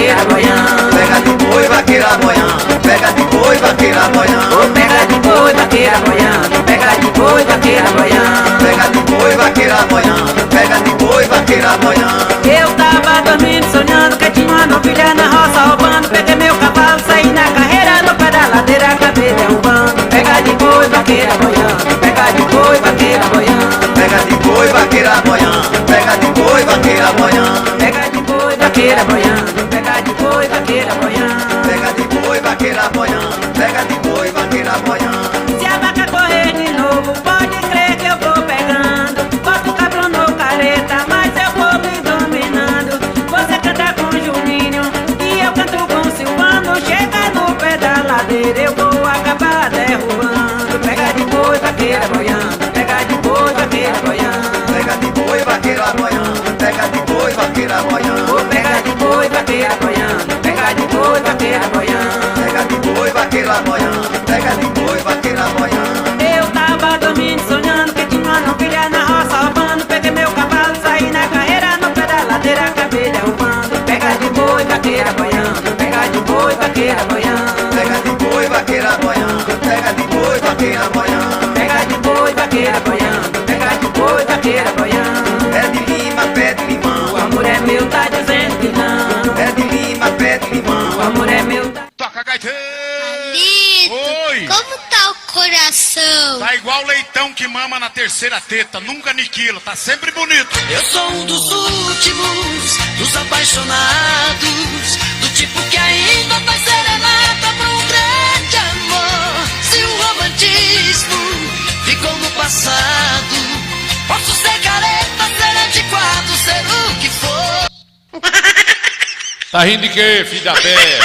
vaqueira boiando. Pega de boi, vaqueira boiando. Pega de boi, vaqueira boiando. Oh, pega de boi, vaqueira boiando. Pega de boi, vaqueira boiando. Pega de boi, vaqueira boiando. Pega de boi, vaqueira boiando. Eu tava dormindo, sonhando que tinha uma novilha na roça roubando. Peguei meu cavalo, saí na carreira, no pé da ladeira, acabei derrubando. Pega de boi, vaqueira boiando. Pega de boi, vaqueira boiando. Pega de boi, vaqueira boiando. Pega de boi, vaqueira boiando. Pega de boi, vaqueira boiando. Pega de boi, vaqueira boiando. Pega de boi, vaqueira boiando. Pega de boi, vaqueira boiando. Se a vaca correr de novo, pode crer que eu vou pegando. Boto o cabrão no careta, mas eu vou me dominando. Você canta com o Juninho e eu canto com o Silvano. Chega no pé da ladeira, eu vou acabar derrubando. Pega de boi, vaqueira boiando. Pega de boi, vaqueira boiando. Pega de boi, vaqueira boiando. Pega de boi, vaqueira boiando. Oh, pega de boi, vaqueira boiando. Pega de boi, vaqueira boiando. Pega de boi, vaqueira boiando. Pega de boi, vaqueira boiando. Eu tava dormindo, sonhando que tinha uma novilha na roça roubando. Peguei meu cavalo, saí na carreira, no pé da ladeira, acabei derrubando. Pega de boi, vaqueira boiando. Pega de boi, vaqueira boiando. Pega de boi, vaqueira boiando. Pega de boi, vaqueira boiando. Pega de boi, vaqueira boiando. Pega de boi, vaqueira boiando. Pé de lima, pé de O limão. amor é meu, tá dizendo que não. Pé de lima, pé de O limão. amor é meu, tá... Toca, gaiteiro! Lito, Oi! como tá o coração? Tá igual leitão que mama na terceira teta, nunca aniquila, tá sempre bonito. Eu sou um dos últimos, dos apaixonados, do tipo que ainda faz serenata pra um grande amor. Se o romantismo ficou no passado, posso ser careta, ser antiquado, ser o que for. Tá rindo de quê, filho da pé?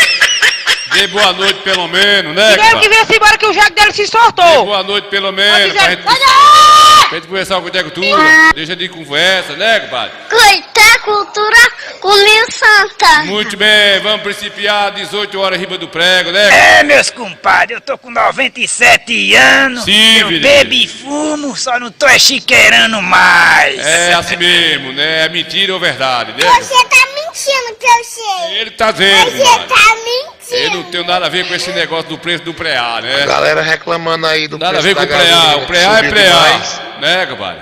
Dê boa noite pelo menos, né? Primeiro que venha-se embora que o jaco dele se Dê soltou. boa noite pelo menos, pra gente, Olha! pra gente conversar com o Cultura. Deixa de conversa, né, compadre? Coité cultura com Lil Santa. Muito bem, vamos principiar 18 horas riba do prego, né? É, meus compadres, eu tô com 97 anos. Sim, eu filho. bebo e fumo, só não tô chiqueirando mais. É assim mesmo, né? É mentira ou verdade, né? Você tá mentindo que eu sei. Ele tá dizendo, Você compadre. tá mentindo. Eu não tenho nada a ver com esse negócio do preço do preá, né? Galera reclamando aí do Nada a preço ver com da o preá. gasolina, O preá é subiu preá, demais. né, compadre?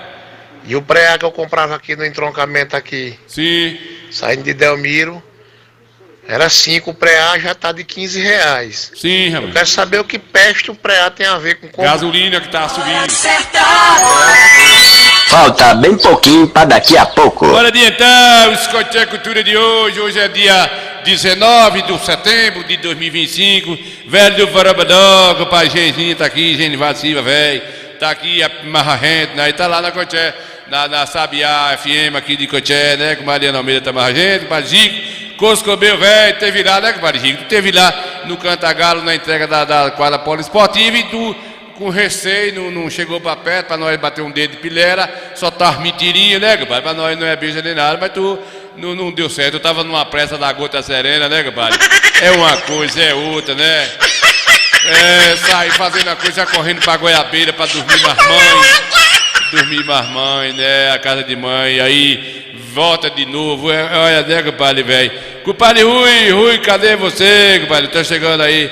E o preá que eu comprava aqui no entroncamento aqui, Sim. saindo de Delmiro, era 5, o preá já tá de 15 reais. Sim, rapaz. Quero saber o que peste o preá tem a ver com compra. Gasolina que tá subindo. Falta bem pouquinho pra daqui a pouco. Bora adiantar o Escoteia Cultura de hoje. Hoje é dia 19 de setembro de 2025. Velho do Varabadó, compadre Genzinho tá aqui, Genivaldo Silva, velho. Tá aqui a Marra Gente, né? E tá lá na Coté, na Sabiá FM aqui de Coté, né? Com Mariana Almeida tá Marra Gente, compadre Zico, Coscobeu, velho. Teve lá, né, compadre Zico? Tu teve lá no Cantagalo na entrega da quadra poliesportiva e tu, com receio, não chegou pra perto, pra nós bater um dedo de pilera, só tava mentirinha, né, compadre? Pra nós não é beija nem nada, mas tu não deu certo. Eu tava numa pressa da Gota Serena, né, compadre? É uma coisa, é outra, né? É, sair fazendo a coisa, já correndo pra Goiabeira pra dormir marmãe, né? A casa de mãe, aí volta de novo. Olha, né, compadre, velho? Compadre Rui, cadê você, compadre? Tá chegando aí,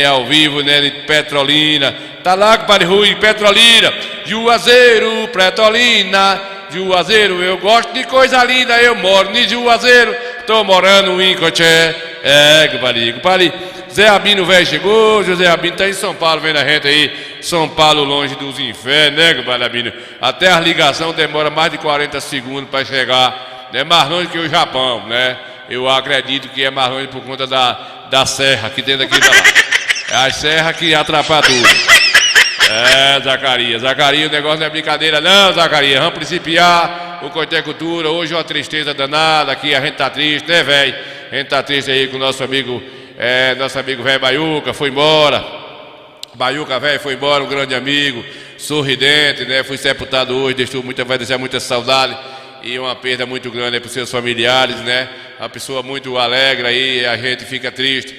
ao vivo, né, em Petrolina. Tá lá, compadre Rui, Petrolina, Juazeiro, Petrolina, Juazeiro, eu gosto de coisa linda, eu moro em Juazeiro, tô morando em Coté. É, compadre. Zé Rabino, velho, chegou. José Rabino tá em São Paulo, vendo a gente aí. São Paulo, longe dos infernos, né, compadre Rabino? Até a ligação demora mais de 40 segundos para chegar. É mais longe que o Japão, né? Eu acredito que é mais longe por conta da serra que tem daqui pra lá. É a serra que atrapalha tudo. É, Zacarias, o negócio não é brincadeira não, Zacarias. Vamos principiar o Coité Cultura. Hoje é uma tristeza danada aqui, a gente tá triste, né, velho? A gente tá triste aí com o nosso amigo velho Baiuca, foi embora. Baiuca, velho, foi embora, um grande amigo, sorridente, né? Foi sepultado hoje, vai deixar muita saudade e uma perda muito grande para os seus familiares, né? Uma pessoa muito alegre aí, a gente fica triste.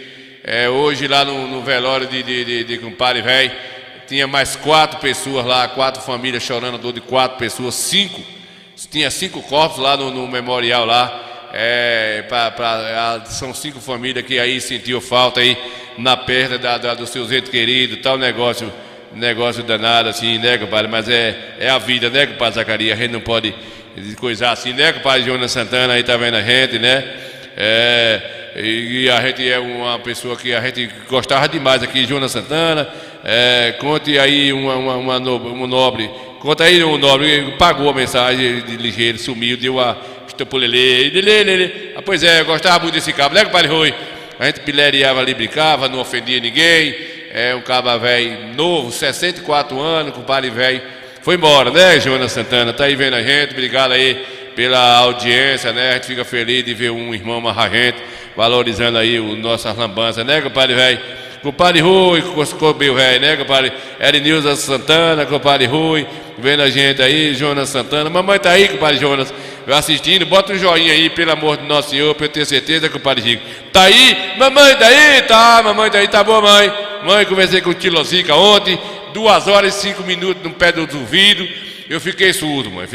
Hoje lá no velório de compadre velho, tinha mais 4 pessoas lá, 4 famílias chorando, dor de 4 pessoas, 5. Tinha 5 corpos lá no memorial lá. São 5 famílias que aí sentiu falta aí na perda dos seus entes queridos, tal negócio danado assim, né, compadre? Mas é a vida, né, compadre Zacarias? A gente não pode coisar assim, né, compadre Jonas Santana aí tá vendo a gente, né? E a gente é uma pessoa que a gente gostava demais aqui, Jonas Santana. Conte aí um nobre. Conta aí um nobre, pagou a mensagem de ligeiro, sumiu, deu a estopulelê. Pois é, eu gostava muito desse cabo, né, compadre Rui? A gente pileriava ali, brincava, não ofendia ninguém. Um cabo velho novo, 64 anos, compadre velho. Foi embora, né, Jonas Santana? Tá aí vendo a gente, obrigado aí pela audiência, né? A gente fica feliz de ver um irmão marragente valorizando aí nossas lambanças, né, compadre velho? Compadre Rui, Coscobeu velho, né, compadre? Erinilza Santana, compadre Rui, vendo a gente aí, Jonas Santana. Mamãe tá aí, compadre Jonas, assistindo. Bota um joinha aí, pelo amor do nosso Senhor, pra eu ter certeza, compadre Rico. Tá aí? Mamãe tá aí? Tá, mamãe tá aí, tá bom, mãe? Mãe, conversei com o Tilocica ontem, 2 horas e 5 minutos no pé do ouvido. Eu fiquei surdo, mãe,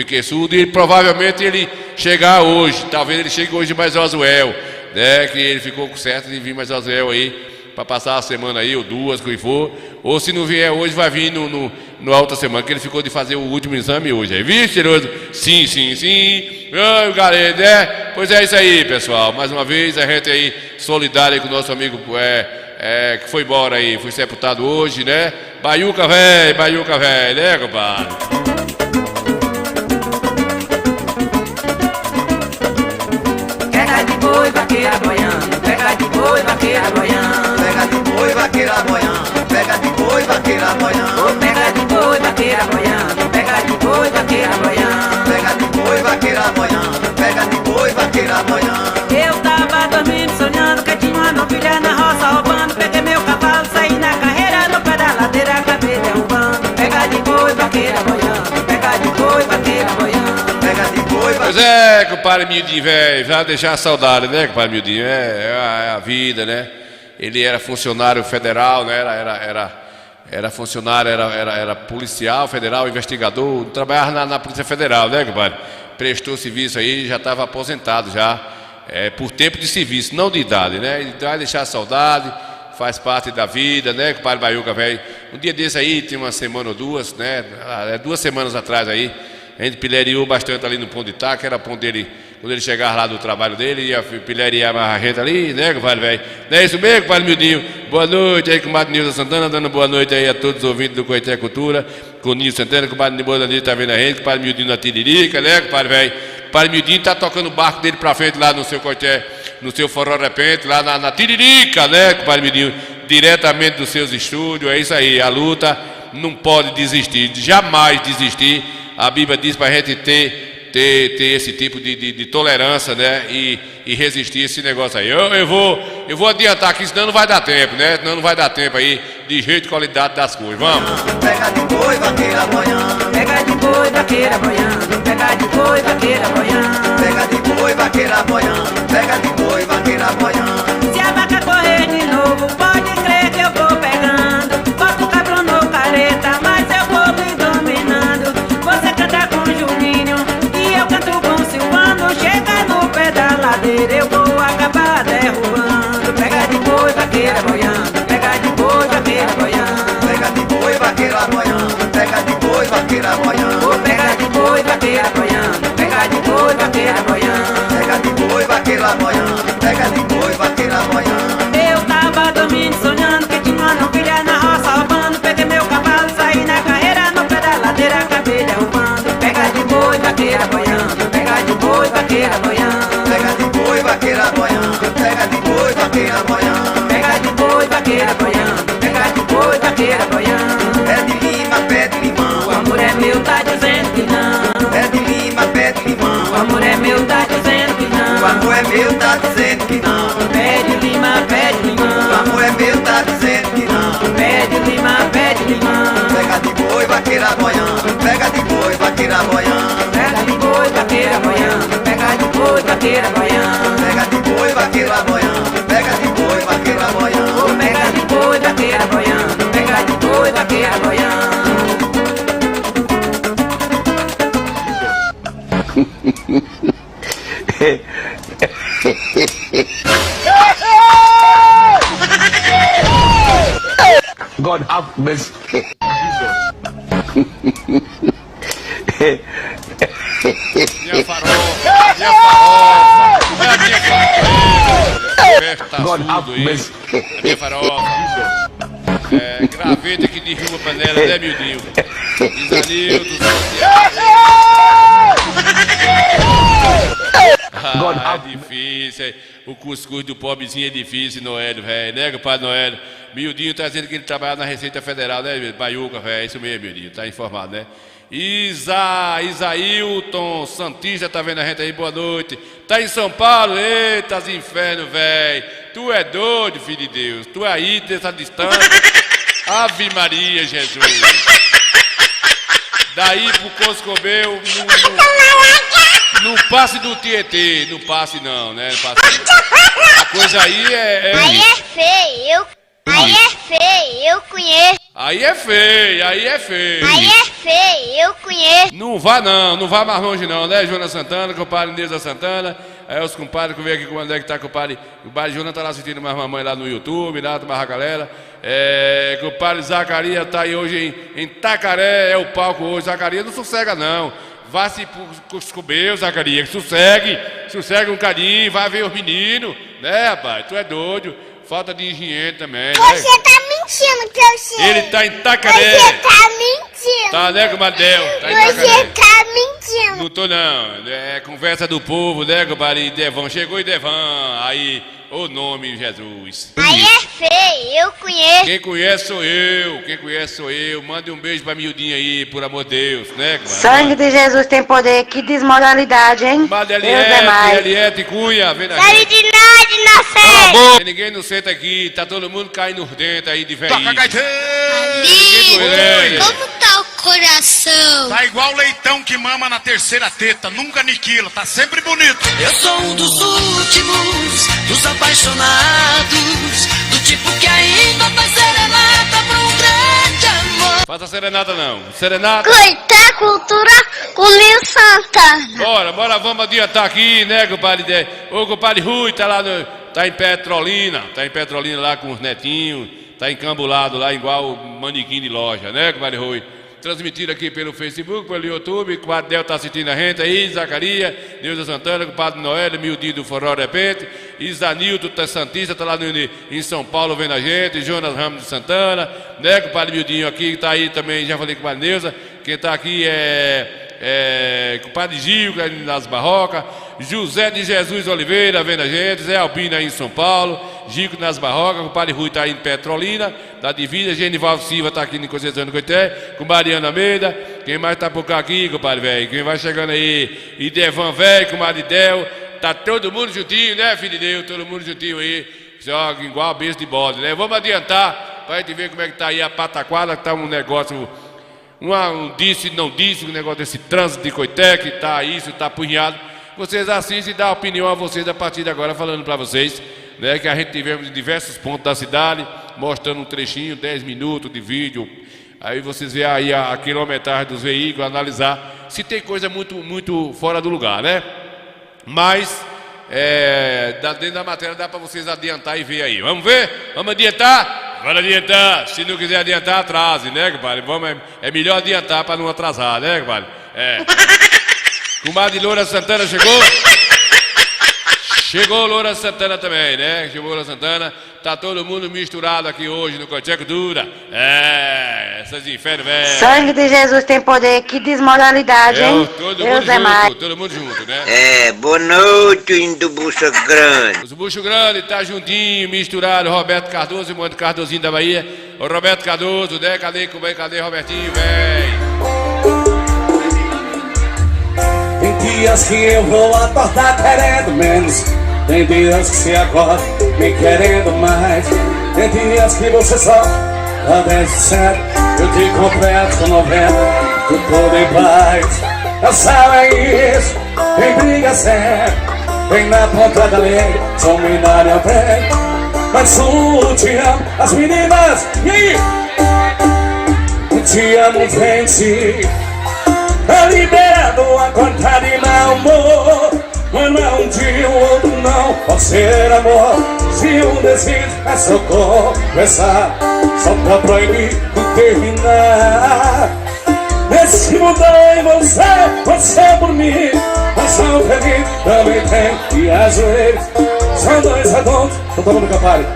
e provavelmente ele chegar hoje. Talvez ele chegue hoje mais Josuel, né? Que ele ficou certo de vir mais Josuel aí, para passar a semana aí, ou 2, que for. Ou se não vier hoje, vai vir na outra semana, que ele ficou de fazer o último exame hoje. Aí, viu, cheiroso? Sim. Ai, galera, né? Pois é isso aí, pessoal. Mais uma vez, a gente aí solidário com o nosso amigo que foi embora aí, foi sepultado hoje, né? Baiuca velho, né, compadre? Pega de boi, vaqueira boiando, pega de boi, vaqueira boiando. Pega de boi, vaqueira boiando. Pega de boi, vaqueira boiando. Pega de boi, vaqueira boiando, pega de boi, vaqueira boiando. Pega de boi, vaqueira boiando. Pega de boi, vaqueira boiando. Eu tava dormindo, sonhando que tinha uma novilha na roça roubando. Peguei meu cavalo, saí na carreira, no pé da ladeira, acabei derrubando. Pega de boi, vaqueira boiando, pega de boi, vaqueira boiando. Pega de boi, Pois é, compadre Mildinho, velho, já deixar a saudade, né, compadre Mildinho? É a vida, né? Ele era funcionário federal, né? Era funcionário, era policial federal, investigador, trabalhava na Polícia Federal, né, compadre? Prestou serviço aí, já estava aposentado já, por tempo de serviço, não de idade, né? Ele vai deixar a saudade, faz parte da vida, né, compadre Baiuca, velho? Um dia desse aí, tem uma semana ou 2, né? 2 semanas atrás aí, a gente pilheriou bastante ali no Pão de Itaca, era ponto dele, quando ele chegava lá do trabalho dele, ia pilheriar a gente ali, né, compadre velho? Não é isso mesmo, compadre Mildinho? Boa noite aí, compadre Nilson Santana, dando boa noite aí a todos os ouvintes do Coité Cultura, com o Nilson Santana, compadre Nilson tá vendo a gente, compadre Mildinho na Tiririca, né, compadre velho? Compadre Mildinho tá tocando o barco dele pra frente lá no seu Coité, no seu Forró Repente, lá na Tiririca, né, compadre Mildinho? Diretamente dos seus estúdios, é isso aí, a luta não pode desistir, jamais desistir. A Bíblia diz para a gente ter esse tipo de tolerância, né? E resistir esse negócio aí. Eu vou adiantar aqui, senão não vai dar tempo, né? Senão não vai dar tempo aí de jeito e qualidade das coisas. Vamos! Pega de boi, vaqueira boiando. Pega de boi, vaqueira boiando, pega de boi, vaqueira boiando. Pega de boi, vaqueira boiando. Pega de boi, vaqueira boiando. Se a vaca correr de novo, pode crer que eu vou pegando. Boto o cabro no careta, mas eu vou me dominando. Você canta com Juninho e eu canto com Silvano. Chega no pé da ladeira, eu vou acabar derrubando. Pega de boi, vaqueira boiando, pega de boi, vaqueira boiando. Pega de boi, vaqueira boiando. Pega de boi, vaqueira boiando. Pega de boi, vaqueira boiando, pega de boi, vaqueira boiando. Pega de boi, vaqueira boiando. Pega de boi, vaqueira boiando. Eu tava dormindo, sonhando que tinha uma novilha na roça roubando. Peguei meu cavalo, saí na carreira, no pé da ladeira, acabei derrubando. Pega de boi, vaqueira boiando, pega de boi, vaqueira boiando. Pega de boi, vaqueira boiando. Pega de boi, vaqueira boiando. Pega de boi, vaqueira boiando, pega de boi, vaqueira boiando. Pé de lima, pé de limão. O amor é meu, tá dizendo que não. Pé de lima, pé de limão. O amor é meu, tá dizendo que não. O amor é meu, tá dizendo que não. Pé de lima, pé de O limão. amor é meu, tá dizendo que não. Pé de lima, pé de limão. Pega de boi, vaqueira boiando. Pega de boi, vaqueira boiando. Pega de boi, vaqueira boiando, pega de boi, vaqueira boiando. Pega de boi, vaqueira boiando. Pega de boi, vaqueira boiando. Pega de boi, vaqueira boiando, pega de boi, vaqueira boiando. God have mercy. Minha farofa, minha farofa, é a minha farofa. Festa God tudo have aí, mercy. a minha farofa. Graveta que derruba a panela, né, miudinho? Isanildo, é difícil, o cuscuz do pobrezinho é difícil, Noélio, velho, né, compadre Noélio? Miudinho tá dizendo que ele trabalha na Receita Federal, né, Baiuca, velho, isso mesmo, miudinho, tá informado, né? Isailton Santista, tá vendo a gente aí, boa noite. Tá em São Paulo, eita, os infernos, velho. Tu é doido, filho de Deus, tu é aí dessa distância. Ave Maria, Jesus. Daí pro Coscobel, não passe do Tietê, não passe não, né? Não passe não. A coisa aí é... Aí é feio, eu conheço. Aí é feio, aí é feio. Aí é feio, eu conheço. Não vá mais longe não, né, Jonas Santana, compadre Neuza Santana. Aí os compadres que vem aqui, quando é que tá, compadre? O compadre Jonas tá lá assistindo mais mamãe lá no YouTube, lá, mais a galera. Compadre Zacarias tá aí hoje em Itacaré, é o palco hoje. Zacarias não sossega não. Vá se Coscobel, Zacarias, sossegue um bocadinho, vai ver os meninos, né, rapaz? Tu é doido. Falta de higiene também. Você tá mentindo que eu sei. Ele tá em Itacaré. Você tá mentindo. Tá, né, comadre? Tá em Você Itacaré. tá mentindo. Não tô não. É conversa do povo, né, compadre? Devan, chegou Devan. Aí, ô nome, Jesus. Aí é feio, eu conheço. Quem conhece sou eu. Quem conhece sou eu. Mande um beijo pra miudinha aí, por amor de Deus, né, comadre? Sangue de Jesus tem poder, que desmoralidade, hein? Comadre Deus é mais. Eliette Cunha, vem na Sabe de nada, inocente. Tem ninguém no centro aqui, tá todo mundo caindo nos dentes aí de velhinho. Toca gaiteiro! Oi. Como tá o coração? Tá igual leitão que mama na terceira teta, nunca aniquila, tá sempre bonito. Eu sou um dos últimos, dos apaixonados, do tipo que ainda faz serenata pra um grande amor. Faça serenata não. Serenata. Coitar cultura comigo Santana. Bora, vamos adiantar aqui, né, compadre? O compadre Rui tá lá tá em Petrolina lá com os netinhos, tá encambulado lá igual o manequim de loja, né, compadre Rui? Transmitido aqui pelo Facebook, pelo YouTube, o compadre Del tá assistindo a gente aí, Zacarias, Neuza Santana, o compadre Noélio, Miudinho do Forró de repente, Isanildo tá Santista, tá lá em São Paulo vendo a gente, Jonas Ramos de Santana, né, compadre Miudinho aqui, tá aí também, já falei com o compadre Neuza, quem tá aqui compadre Gil, nas Barrocas, José de Jesus Oliveira vendo a gente, Zé Albino aí em São Paulo, Gico nas Barrocas, o compadre Rui tá aí em Petrolina, da divisa, Genival Silva tá aqui em Conceição do Coité, com Mariana Almeida, quem mais tá por cá aqui, compadre velho, quem vai chegando aí, e Devan velho, compadre Del, tá todo mundo juntinho, né, filho de Deus, todo mundo juntinho aí, joga igual a besta de bode, né, vamos adiantar, pra gente ver como é que tá aí a pataquada, que tá um negócio... Um disse, não disse, um negócio desse trânsito de Coité, que tá isso, tá apunhado. Vocês assistem e dão opinião a vocês a partir de agora, falando para vocês, né, que a gente tivemos em diversos pontos da cidade, mostrando um trechinho, 10 minutos de vídeo. Aí vocês veem aí a quilometragem dos veículos, analisar se tem coisa muito fora do lugar, né? Mas, dentro da matéria dá para vocês adiantar e ver aí. Vamos ver? Vamos adiantar? Bora adiantar. Se não quiser adiantar, atrase, né, compadre? É melhor adiantar para não atrasar, né, compadre? Comadre Loura Santana chegou? Chegou Loura Santana também, né? Chegou Loura Santana. Tá todo mundo misturado aqui hoje no Coteco Dura. Essas infernos, velho. Sangue de Jesus tem poder, que desmoralidade, hein? Deus é mais. Todo mundo junto, né? Boa noite, indo bucha grande. Os buchos grandes tá juntinho, misturado. Roberto Cardoso e o Monte Cardozinho da Bahia. O Roberto Cardoso, né? Cadê Robertinho, velho? Tem dias que eu vou acordar querendo menos, tem dias que se acorda me querendo mais, tem dias que você só dá 10%, eu te completo com 90%, tu todo em paz. Eu sabe isso, quem briga sempre, vem na ponta da lei, só me dá minha frente, mas sou te amo, as meninas, e aí? Te amo, gente. Liberando a conta de mau humor, mas um dia o outro pode ser amor. Se um desejo é só começar, só pra proibir de terminar. Nesse mundo em você por mim, mas são feliz também tem. E às vezes são dois redondos, tô tomando Campari,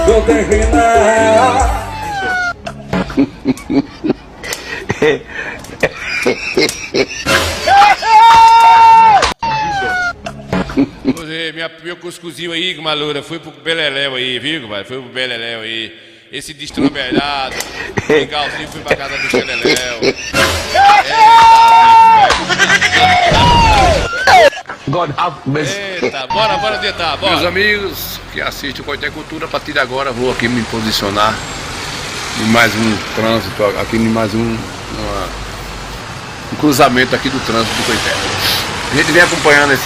não terminar. Meu cuscuzinho aí, Malura, foi pro Beleléu aí, viu, compadre? Foi pro Beleléu aí. Esse destrombelhado, legalzinho, fui pra casa do Beleléu. God have mercy. Eita, bora tentar, bora. Meus amigos que assistem o Coité Cultura, a partir de agora vou aqui me posicionar em mais um trânsito, aqui em mais um cruzamento aqui do trânsito do Coité. A gente vem acompanhando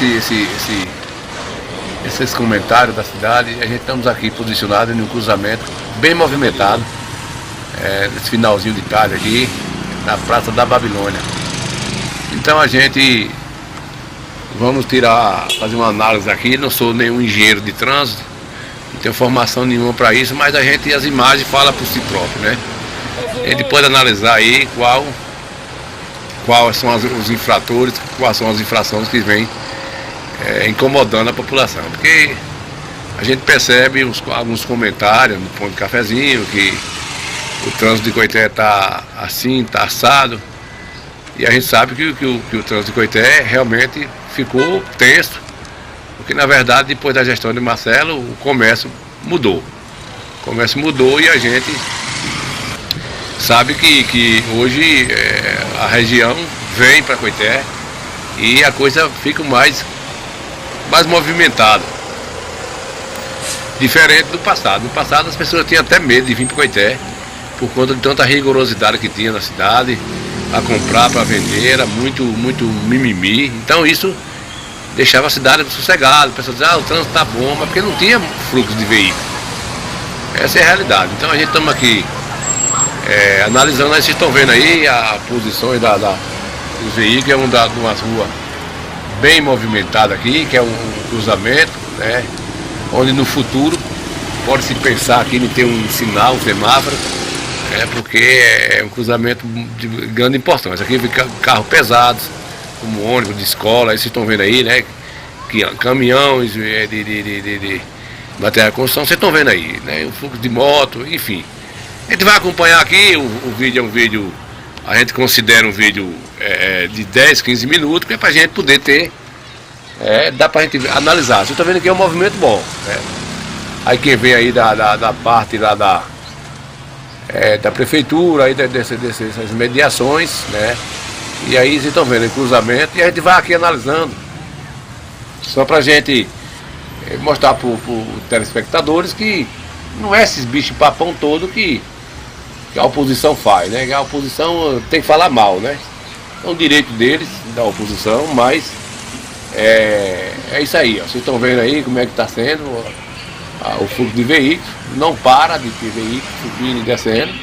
esses comentários da cidade e a gente estamos aqui posicionados em um cruzamento bem movimentado, nesse finalzinho de tarde aqui, na Praça da Babilônia. Então a gente vamos fazer uma análise aqui, não sou nenhum engenheiro de trânsito, não tenho formação nenhuma para isso, mas as imagens falam por si próprio, né? A gente pode analisar aí quais são os infratores, quais são as infrações que vêm incomodando a população, porque a gente percebe alguns comentários no Ponto de Cafezinho que o trânsito de Coité está assim, está assado, e a gente sabe que o trânsito de Coité realmente ficou tenso, porque na verdade depois da gestão de Marcelo o comércio mudou. O comércio mudou e a gente sabe que hoje a região vem para Coité e a coisa fica mais movimentada. Diferente do passado. No passado as pessoas tinham até medo de vir para Coité por conta de tanta rigorosidade que tinha na cidade, para comprar, para vender, era muito mimimi. Então isso deixava a cidade sossegada. A pessoa dizia, o trânsito está bom, mas porque não tinha fluxo de veículos. Essa é a realidade. Então a gente estamos aqui analisando, aí vocês estão vendo aí a posição dos veículos, é uma rua bem movimentada aqui, que é um cruzamento, né, onde no futuro pode-se pensar aqui em ter um sinal, um semáforo, porque é um cruzamento de grande importância. Aqui vem carros pesados, como ônibus de escola, aí vocês estão vendo aí, né, caminhões de material de construção, vocês estão vendo aí, né, o fluxo de moto, enfim. A gente vai acompanhar aqui, o vídeo é um vídeo, a gente considera um vídeo de 10, 15 minutos, que é pra gente poder ter, dá pra gente analisar. Vocês estão vendo aqui é um movimento bom, né? Aí quem vem aí da parte lá da prefeitura, aí dessas mediações, né? E aí vocês estão vendo o cruzamento e a gente vai aqui analisando, só pra gente mostrar para os telespectadores que não é esses bichos papão todo que a oposição faz, né? Que a oposição tem que falar mal, né? É um direito deles, da oposição, mas é isso aí, ó. Vocês estão vendo aí como é que está sendo o fluxo de veículos, não para de ter veículos subindo e descendo,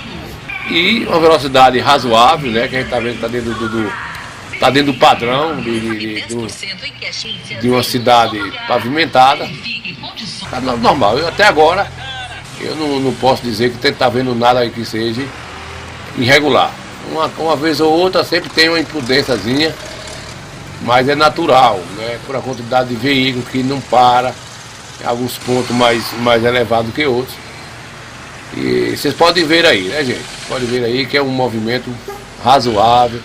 e uma velocidade razoável, né? Que a gente está vendo que está dentro do padrão de uma cidade pavimentada. Está normal. Até agora eu não posso dizer que está vendo nada aí que seja irregular. Uma vez ou outra sempre tem uma imprudênciazinha, mas é natural, né? Por a quantidade de veículos que não para, em alguns pontos mais elevados que outros. E vocês podem ver aí, né, gente? Podem ver aí que é um movimento razoável.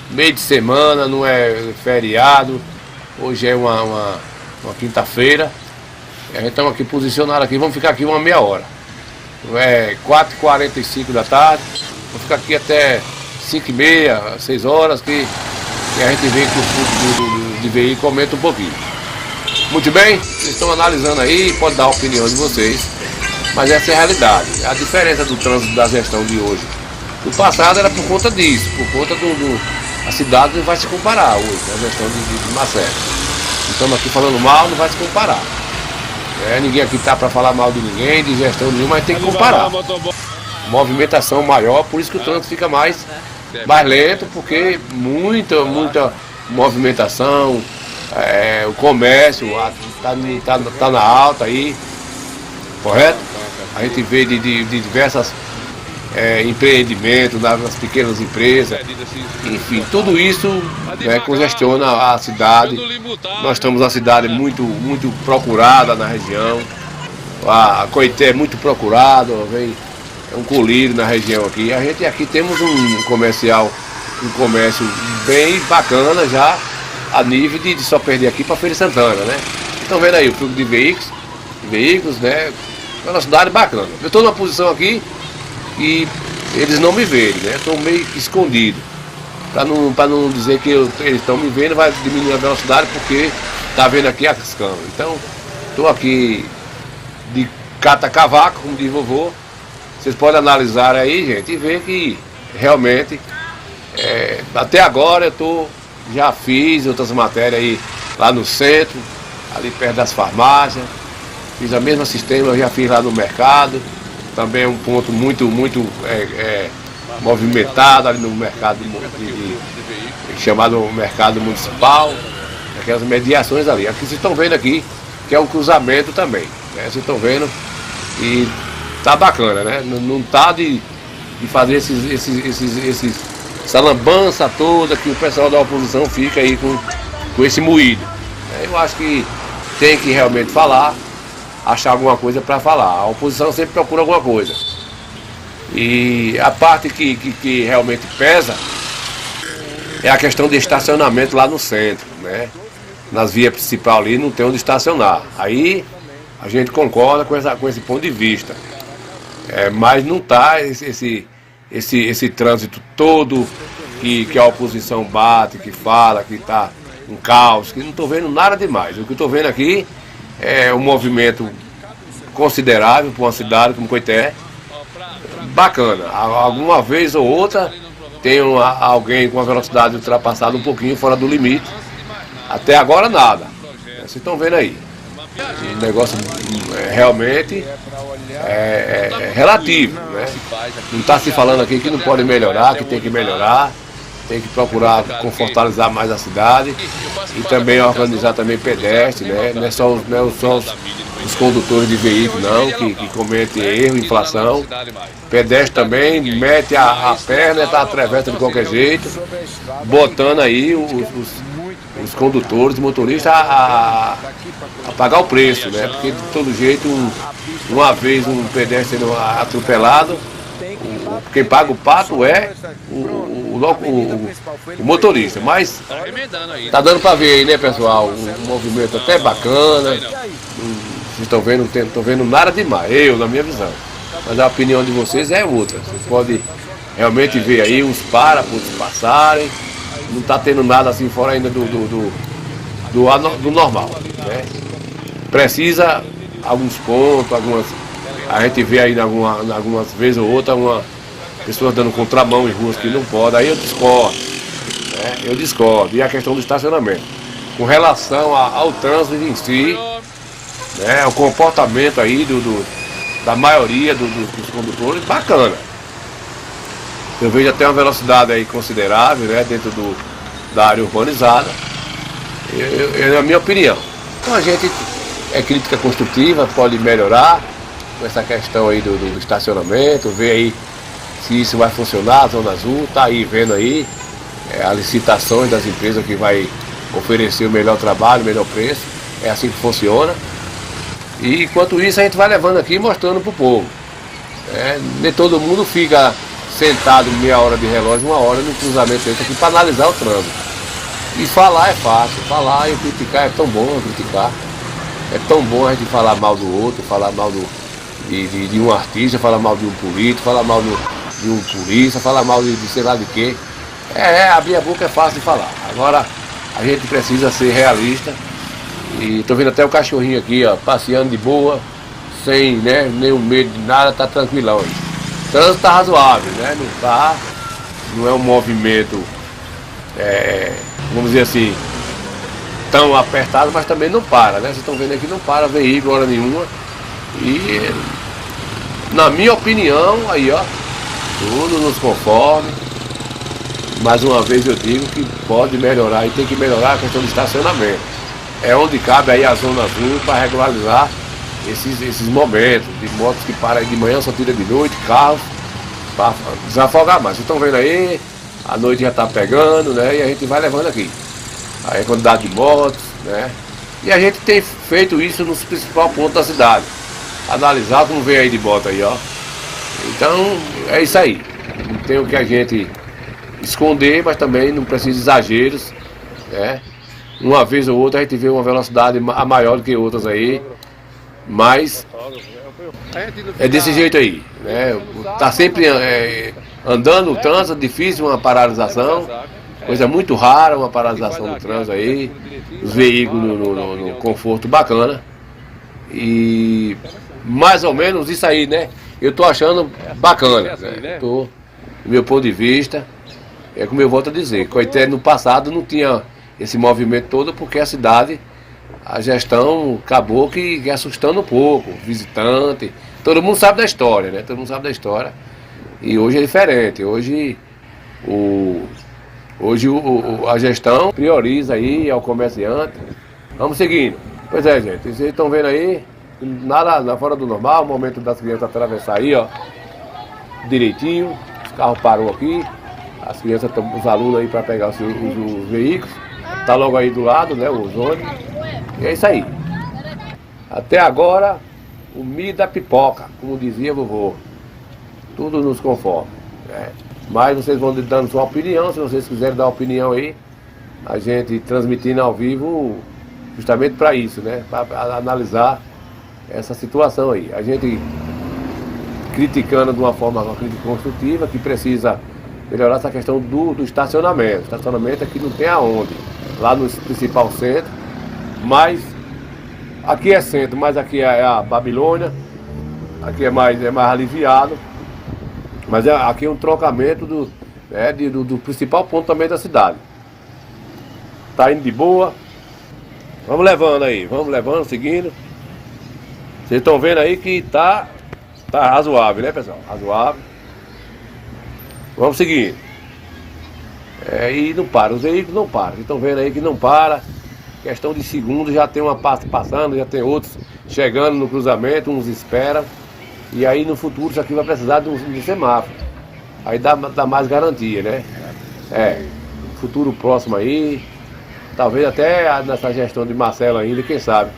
Meio de semana, não é feriado. Hoje é uma quinta-feira. A gente estamos aqui posicionados aqui, vamos ficar aqui uma meia hora. É 4h45 da tarde. Vamos ficar aqui até 5h30, 6 horas, que a gente vê que o fluxo de veículo aumenta um pouquinho. Muito bem, vocês estão analisando aí, pode dar a opinião de vocês, mas essa é a realidade. A diferença do trânsito da gestão de hoje. No passado era por conta disso, por conta a cidade não vai se comparar hoje, a gestão de Marcelo. Estamos aqui falando mal, não vai se comparar. Ninguém aqui está para falar mal de ninguém, de gestão nenhuma, mas tem que comparar. Movimentação maior, por isso que o trânsito fica mais lento, porque muita movimentação, o comércio tá na alta aí, correto? A gente vê de diversas empreendimentos nas pequenas empresas, enfim, tudo isso congestiona a cidade. Nós estamos uma cidade muito procurada na região, a Coité é muito procurada, vem um colírio na região aqui. A gente aqui temos um comércio bem bacana já, a nível de só perder aqui para Feira de Santana, né? Estão vendo aí o fluxo de veículos, né? É uma cidade bacana. Eu estou numa posição aqui e eles não me veem, né? Estou meio escondido. Para não dizer que eles estão me vendo, vai diminuir a velocidade porque está vendo aqui as câmeras. Então, estou aqui de cata-cavaco, como diz vovô. Vocês podem analisar aí, gente, e ver que realmente, até agora já fiz outras matérias aí lá no centro, ali perto das farmácias. Fiz a mesma sistema, eu já fiz lá no mercado. Também é um ponto muito movimentado ali no mercado chamado mercado municipal, aquelas mediações ali. Aqui vocês estão vendo aqui que é um cruzamento também, né? Vocês estão vendo e tá bacana, né? Não tá de fazer essa lambança toda que o pessoal da oposição fica aí com esse moído. Eu acho que tem que realmente falar, achar alguma coisa para falar. A oposição sempre procura alguma coisa. E a parte que realmente pesa é a questão de estacionamento lá no centro, né? Nas vias principais ali não tem onde estacionar. Aí a gente concorda com esse ponto de vista. Mas não está esse trânsito todo que a oposição bate, que fala, que está um caos, que não estou vendo nada demais. O que estou vendo aqui é um movimento considerável para uma cidade como Coité. Bacana. Alguma vez ou outra tem alguém com a velocidade ultrapassada um pouquinho fora do limite. Até agora nada. Vocês estão vendo aí. O negócio realmente é relativo, né? Não está se falando aqui que não pode melhorar, que tem que melhorar, tem que procurar fortalecer mais a cidade e também organizar também pedestres, né? Não é só os condutores de veículos não, que cometem erro, inflação. Pedestre também mete a perna, está atravessa de qualquer jeito, botando aí os condutores, os motoristas a pagar o preço, né? Porque de todo jeito, uma vez um pedestre sendo atropelado, quem paga o pato é o motorista. Mas tá dando para ver aí, né, pessoal? Um movimento até bacana. Vocês estão vendo, não estou vendo nada demais, na minha visão. Mas a opinião de vocês é outra. Vocês podem realmente ver aí os outros passarem. Não está tendo nada assim fora ainda do normal, né? Precisa alguns pontos, a gente vê aí algumas vezes ou outra pessoas dando contramão em ruas que não podem, aí eu discordo, E a questão do estacionamento. Com relação ao trânsito em si, né, o comportamento aí da maioria dos condutores, bacana. Eu vejo até uma velocidade aí considerável, né, dentro da área urbanizada. É a minha opinião. Então a gente crítica construtiva, pode melhorar com essa questão aí do estacionamento, ver aí se isso vai funcionar, a Zona Azul, tá aí vendo aí as licitações das empresas que vai oferecer o melhor trabalho, o melhor preço, é assim que funciona. E enquanto isso a gente vai levando aqui e mostrando pro povo. Nem todo mundo fica sentado meia hora de relógio, uma hora no cruzamento desse aqui para analisar o trânsito. E falar é fácil, falar e criticar é tão bom criticar. É tão bom a gente falar mal do outro, falar mal de um artista, falar mal de um político, falar mal de um polícia, falar mal de sei lá de quê. Abrir a boca é fácil de falar. Agora a gente precisa ser realista. E tô vendo até o cachorrinho aqui, ó, passeando de boa, sem nenhum medo de nada, tá tranquilão aí. O trânsito tá razoável, né? Não é um movimento, vamos dizer assim, tão apertado, mas também não para, né? Vocês estão vendo aqui, não para veículo hora nenhuma. E na minha opinião, aí ó, tudo nos conforme. mais uma vez eu digo que pode melhorar e tem que melhorar a questão do estacionamento. É onde cabe aí a zona azul para regularizar esses momentos de motos que param aí de manhã, só tira de noite, carros, para desafogar mais. Vocês estão vendo aí, a noite já está pegando, né? E a gente vai levando aqui. A quantidade de motos, né? E a gente tem feito isso nos principais pontos da cidade. Analisar como vem aí de bota aí, ó. Então, é isso aí. Não tem o que a gente esconder, mas também não precisa de exageros, né? Uma vez ou outra a gente vê uma velocidade maior do que outras aí, mas é desse jeito aí, né? Tá sempre andando no trânsito, difícil uma paralisação, coisa muito rara uma paralisação no trânsito aí, os veículos no conforto bacana, e mais ou menos isso aí, né? Eu tô achando bacana, né? Do meu ponto de vista, é como eu volto a dizer, até no passado não tinha esse movimento todo porque a cidade, a gestão acabou que assustando um pouco, visitante, todo mundo sabe da história, né? Todo mundo sabe da história. E hoje é diferente, hoje a gestão prioriza aí ao comerciante. Vamos seguindo. Pois é, gente, vocês estão vendo aí, nada fora do normal, o momento das crianças atravessar aí, ó, direitinho, os carros parou aqui, as crianças, os alunos aí para pegar os veículos, tá logo aí do lado, né, os ônibus, e é isso aí. Até agora, o milho da pipoca, como dizia a vovô, tudo nos conforme, né? Mas vocês vão dando sua opinião, se vocês quiserem dar opinião aí, a gente transmitindo ao vivo justamente para isso, né, para analisar essa situação aí. A gente criticando de uma forma crítica construtiva, que precisa melhorar essa questão do estacionamento. O estacionamento aqui não tem aonde, lá no principal centro, mas aqui é centro, mas aqui é a Babilônia, aqui é mais aliviado, mas aqui é um trocamento do principal ponto também da cidade. Tá indo de boa, vamos levando aí, seguindo. Vocês estão vendo aí que tá razoável, né, pessoal? Razoável. Vamos seguir. E não para, os veículos não param. Vocês estão vendo aí que não para. Questão de segundos, já tem uma parte passando, já tem outros chegando no cruzamento, uns esperam. E aí no futuro isso aqui vai precisar de um semáforo. Aí dá mais garantia, né? Futuro próximo aí. Talvez até nessa gestão de Marcelo ainda, quem sabe,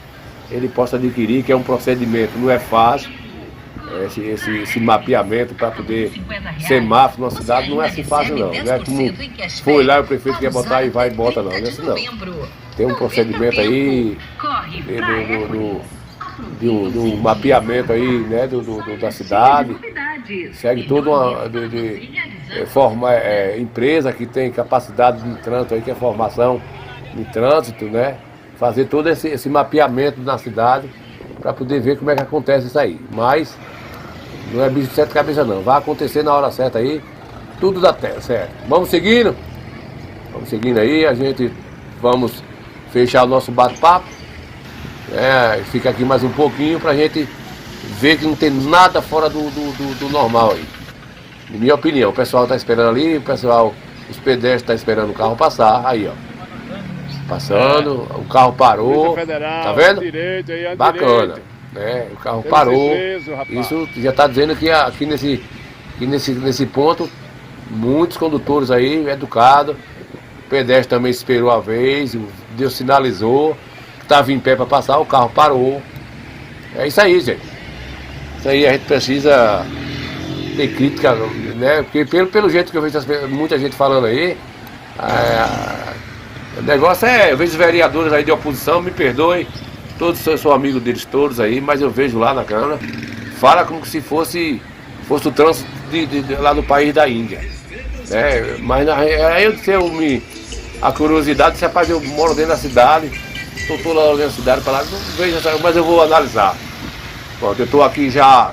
ele possa adquirir, que é um procedimento, não é fácil. Esse mapeamento para poder semáforo na cidade não é assim fácil não. Não é como foi lá o prefeito quer botar e vai e bota não. Não é assim não. Tem um procedimento aí de um mapeamento aí, né, da cidade. Segue toda uma empresa que tem capacidade de trânsito aí, que é formação de trânsito, né? Fazer todo esse mapeamento na cidade para poder ver como é que acontece isso aí. Mas não é bicho de sete cabeças não, vai acontecer na hora certa aí, tudo dá certo. Vamos seguindo aí, a gente vamos fechar o nosso bate-papo, fica aqui mais um pouquinho pra gente ver que não tem nada fora do normal aí. Na minha opinião, o pessoal tá esperando ali, os pedestres tá esperando o carro passar, aí ó. Passando, o carro parou, tá vendo? Bacana, né? O carro parou, isso já está dizendo que aqui nesse ponto, muitos condutores aí, educados, o pedestre também esperou a vez, Deus sinalizou, estava em pé para passar, o carro parou. É isso aí, gente. Isso aí a gente precisa ter crítica, né? Porque pelo jeito que eu vejo muita gente falando aí, o negócio eu vejo os vereadores aí de oposição, me perdoem, todos eu sou amigo deles todos aí, mas eu vejo lá na Câmara, fala como se fosse o trânsito lá no país da Índia. Mas aí a curiosidade, se rapaz, eu moro dentro da cidade, estou lá dentro da cidade, para lá, não vejo essa, mas eu vou analisar. Pronto, eu estou aqui já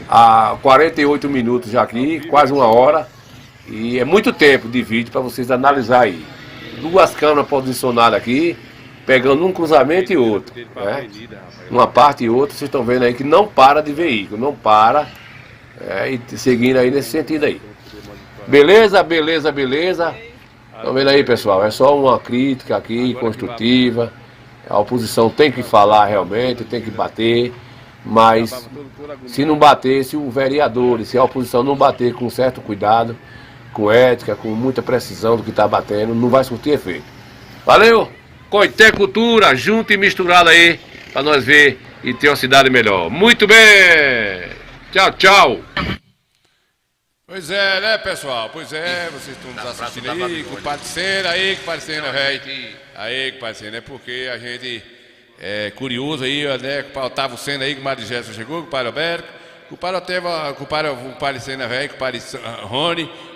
há 48 minutos já aqui, quase uma hora, e é muito tempo de vídeo para vocês analisar aí. 2 câmeras posicionadas aqui, pegando um cruzamento e outro, né? Uma parte e outra, vocês estão vendo aí que não para de veículo, não para, e seguindo aí nesse sentido aí. Beleza, beleza, beleza. Estão vendo aí, pessoal? É só uma crítica aqui, construtiva. A oposição tem que falar realmente, tem que bater. Mas se não bater, se o vereador, se a oposição não bater com certo cuidado, com ética, com muita precisão do que está batendo, não vai surtir efeito. Valeu! Coité Cultura, junto e misturado aí, para nós ver e ter uma cidade melhor. Muito bem! Tchau, tchau! Pois é, né, pessoal? Pois é, vocês estão nos assistindo aí, com parceiro aí, com parceiro, velho. Aí, com parceiro, né? Porque a gente é curioso aí, né? Com o Otávio Sena aí, que o Mário Gerson chegou, com o Padre Alberto, com o Padre Otávio, com o Padre Sena, velho, com o Padre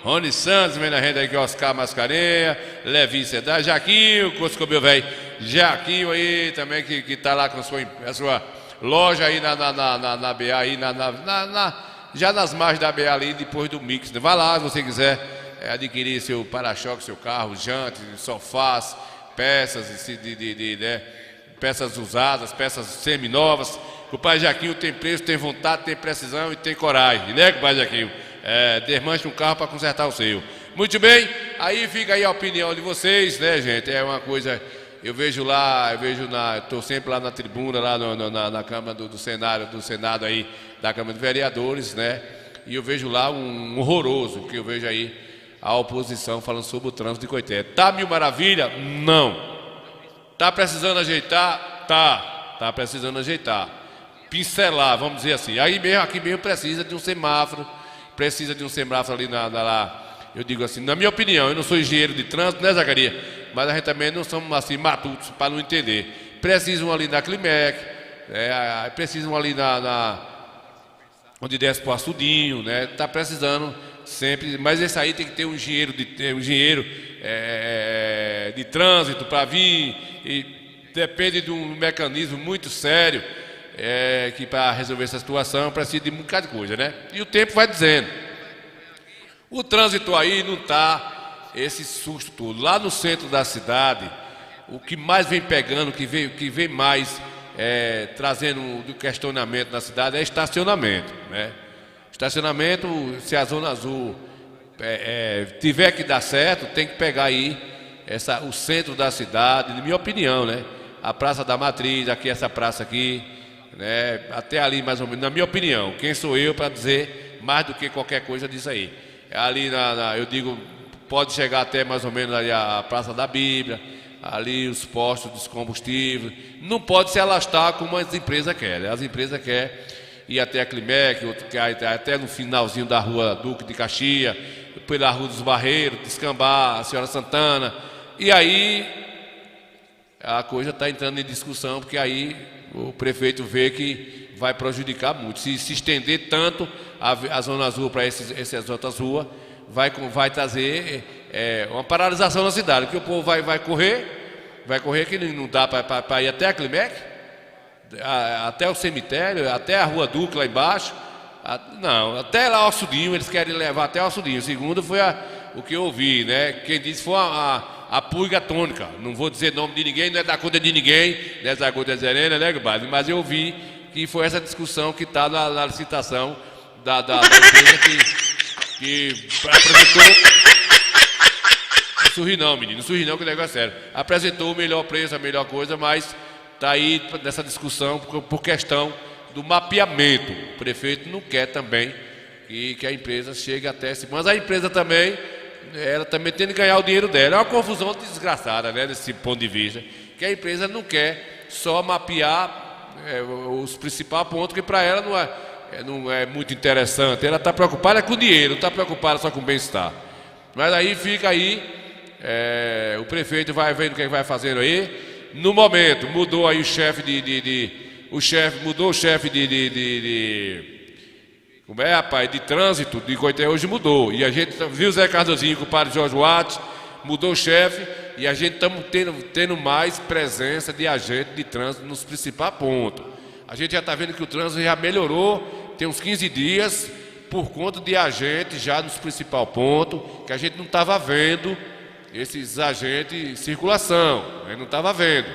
Rony Santos, vendo a gente aí, que é Oscar Mascarenha, Levi Sedar, Jaquinho, Coscobel, velho. Jaquinho aí também, que tá lá com a sua loja aí na BA, aí já nas margens da BA ali, depois do mix. Vai lá, se você quiser adquirir seu para-choque, seu carro, jantes, sofás, peças né, peças usadas, peças seminovas. O pai Jaquinho tem preço, tem vontade, tem precisão e tem coragem, né, pai Jaquinho? Desmanche um carro para consertar o seu. Muito bem, aí fica aí a opinião de vocês, né, gente? É uma coisa, eu vejo estou sempre lá na tribuna, lá na Câmara do Senado aí, da Câmara de Vereadores, né? E eu vejo lá um horroroso, que eu vejo aí a oposição falando sobre o trânsito de Coité. Tá mil maravilha? Não. Tá precisando ajeitar? Tá precisando ajeitar. Pincelar, vamos dizer assim. Aqui mesmo precisa de um semáforo, ali lá. Eu digo assim, na minha opinião, eu não sou engenheiro de trânsito, né, Zacarias? Mas a gente também não somos assim matutos para não entender. Precisam ali na Climec, precisam ali onde desce para o Açudinho, né? Tá precisando sempre, mas esse aí tem que ter um engenheiro de trânsito para vir, e depende de um mecanismo muito sério que para resolver essa situação precisa de um bocado de coisa, né? E o tempo vai dizendo. O trânsito aí não está esse susto todo. Lá no centro da cidade, o que mais vem pegando, que vem mais trazendo do questionamento na cidade é estacionamento, né? Estacionamento, se a Zona Azul tiver que dar certo, tem que pegar aí o centro da cidade, na minha opinião, né? A Praça da Matriz, aqui essa praça aqui, né? Até ali mais ou menos, na minha opinião. Quem sou eu para dizer mais do que qualquer coisa disso aí? Ali eu digo, pode chegar até mais ou menos ali a Praça da Bíblia, ali os postos de combustível. Não pode se alastrar como as empresas querem. As empresas querem ir até a Climec, até no finalzinho da Rua Duque de Caxias, pela Rua dos Barreiros, Descambar, a Senhora Santana. E aí a coisa está entrando em discussão, porque aí o prefeito vê que vai prejudicar muito. Se estender tanto a Zona Azul para essas outras ruas, vai trazer uma paralisação na cidade, porque o povo vai correr que não dá para ir até a Climec, até o cemitério, até a Rua Duque lá embaixo. Não, até lá o Açudinho, eles querem levar até o Açudinho. Segundo foi o que eu ouvi, né? Quem disse foi a pulga tônica. Não vou dizer nome de ninguém, não é da conta de ninguém, não é da conta de Zerena, né, compadre? Mas eu ouvi que foi essa discussão que está na licitação da empresa que apresentou. Não sorri não, menino, não sorri não, que o negócio é sério. Apresentou o melhor preço, a melhor coisa, mas está aí nessa discussão por questão do mapeamento. O prefeito não quer também que a empresa chegue até esse... Mas a empresa também, ela também tem que ganhar o dinheiro dela. É uma confusão desgraçada, né, desse ponto de vista, que a empresa não quer só mapear os principais pontos, que para ela não é muito interessante. Ela está preocupada com o dinheiro, não está preocupada só com o bem-estar. Mas aí fica aí, o prefeito vai vendo o que vai fazendo aí. No momento, mudou aí o chefe mudou o chefe como é, rapaz, de trânsito de Coité, hoje mudou. E a gente viu o Zé Cardozinho com o padre Jorge Watts, mudou o chefe, e a gente estamos tendo mais presença de agente de trânsito nos principais pontos. A gente já está vendo que o trânsito já melhorou, tem uns 15 dias, por conta de agentes já nos principais pontos, que a gente não estava vendo esses agentes em circulação, a gente não estava vendo,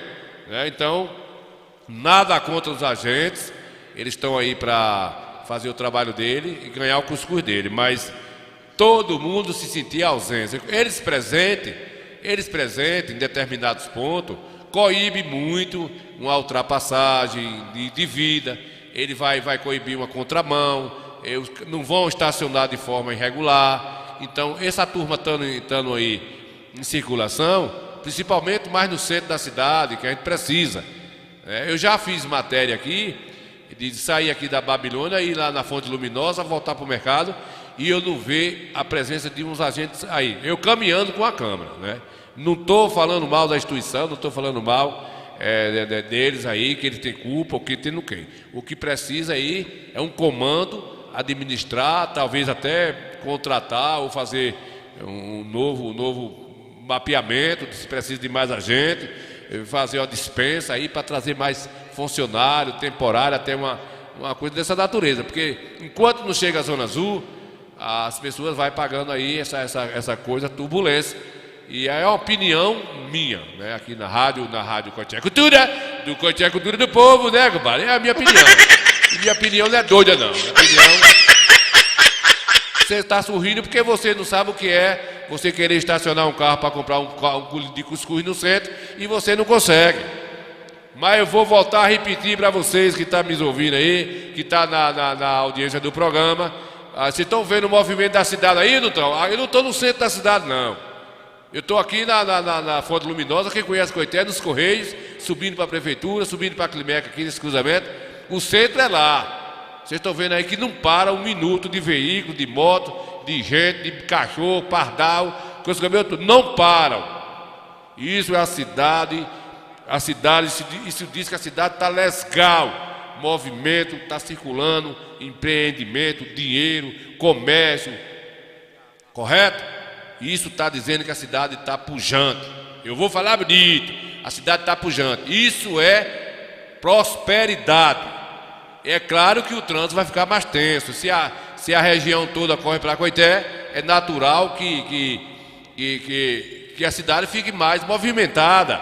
né? Então, nada contra os agentes, eles estão aí para fazer o trabalho dele e ganhar o cuscuz dele, mas todo mundo se sentir ausência. Eles presentes em determinados pontos, coíbe muito uma ultrapassagem de vida, ele vai coibir uma contramão, eles não vão estacionar de forma irregular. Então, essa turma estando aí em circulação, principalmente mais no centro da cidade, que a gente precisa. Eu já fiz matéria aqui, de sair aqui da Babilônia, ir lá na Fonte Luminosa, voltar para o mercado, e eu não ver a presença de uns agentes aí. Eu caminhando com a câmera, né? Não estou falando mal da instituição, não estou falando mal deles aí, que eles têm culpa, ou que tem no quem. O que precisa aí é um comando, administrar, talvez até contratar ou fazer um novo mapeamento, se precisa de mais agente, fazer uma dispensa aí para trazer mais funcionário, temporário, até uma coisa dessa natureza. Porque enquanto não chega a Zona Azul, as pessoas vão pagando aí essa coisa, turbulência. E é uma opinião minha, né? Aqui na rádio Coité Cultura, do Coité Cultura do Povo, né, compadre? É a minha opinião. E minha opinião não é doida, não. Minha opinião... Você está sorrindo porque você não sabe o que é você querer estacionar um carro para comprar um quilo de cuscuz no centro e você não consegue. Mas eu vou voltar a repetir para vocês que estão me ouvindo aí, que está na audiência do programa. Vocês estão vendo o movimento da cidade aí, não estão? Eu não estou no centro da cidade, não. Eu estou aqui na Fonte Luminosa, quem conhece Coité, nos Correios, subindo para a Prefeitura, subindo para a Climeca aqui nesse cruzamento. O centro é lá. Vocês estão vendo aí que não para um minuto de veículo, de moto, de gente, de cachorro, pardal, coisa que não param. Isso é a cidade, isso diz que a cidade está legal. Movimento está circulando, empreendimento, dinheiro, comércio, correto? Isso está dizendo que a cidade está pujante. Eu vou falar bonito, a cidade está pujante. Isso é prosperidade. É claro que o trânsito vai ficar mais tenso. Se a região toda corre para Coité, é natural que a cidade fique mais movimentada,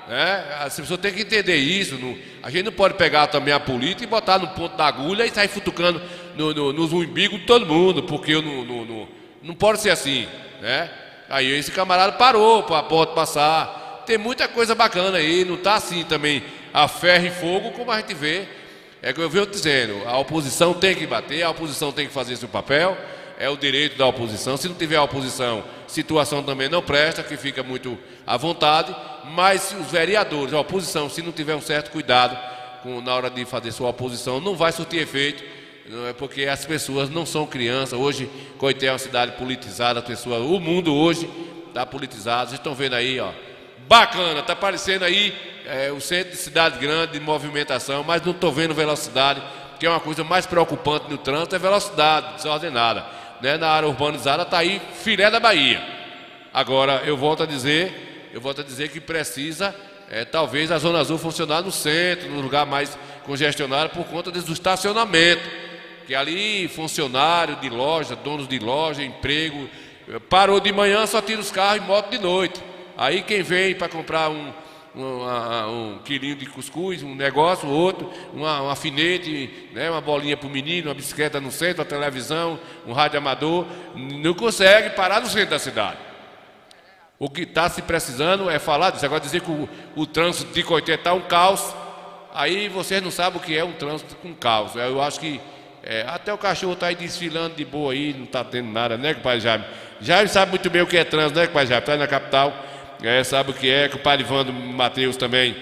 né? As pessoas têm que entender isso. A gente não pode pegar também a política e botar no ponto da agulha e sair futucando nos umbigos de todo mundo, porque não pode ser assim, né? Aí esse camarada parou para a porta passar. Tem muita coisa bacana aí, não está assim também a ferro e fogo como a gente vê. É que eu venho dizendo, a oposição tem que bater, a oposição tem que fazer seu papel, é o direito da oposição. Se não tiver a oposição, situação também não presta, que fica muito à vontade. Mas os vereadores, a oposição, se não tiver um certo cuidado na hora de fazer sua oposição, não vai surtir efeito. Não é porque as pessoas não são crianças. Hoje, Coité é uma cidade politizada, o mundo hoje está politizado. Vocês estão vendo aí, ó, bacana, está aparecendo aí o centro de cidade grande, de movimentação, mas não estou vendo velocidade, que é uma coisa mais preocupante no trânsito, é velocidade desordenada, né? Na área urbanizada está aí filé da Bahia. Agora, eu volto a dizer que precisa, talvez a Zona Azul funcionar no centro, no lugar mais congestionado, por conta do estacionamento. Que ali funcionário de loja, donos de loja, emprego, parou de manhã, só tira os carros e moto de noite. Aí quem vem para comprar um quilinho de cuscuz, um negócio, outro, um alfinete, né, uma bolinha para o menino, uma bicicleta no centro, uma televisão, um rádio amador, não consegue parar no centro da cidade. O que está se precisando é falar disso. Agora dizer que o trânsito de Coité está um caos, aí vocês não sabem o que é um trânsito com caos. Eu acho que até o cachorro está aí desfilando de boa aí, não está tendo nada, né, compadre Jaime? Jaime sabe muito bem o que é trânsito, né, compadre Jaime? Está aí na capital, sabe o que é, compadre Ivandro Matheus também,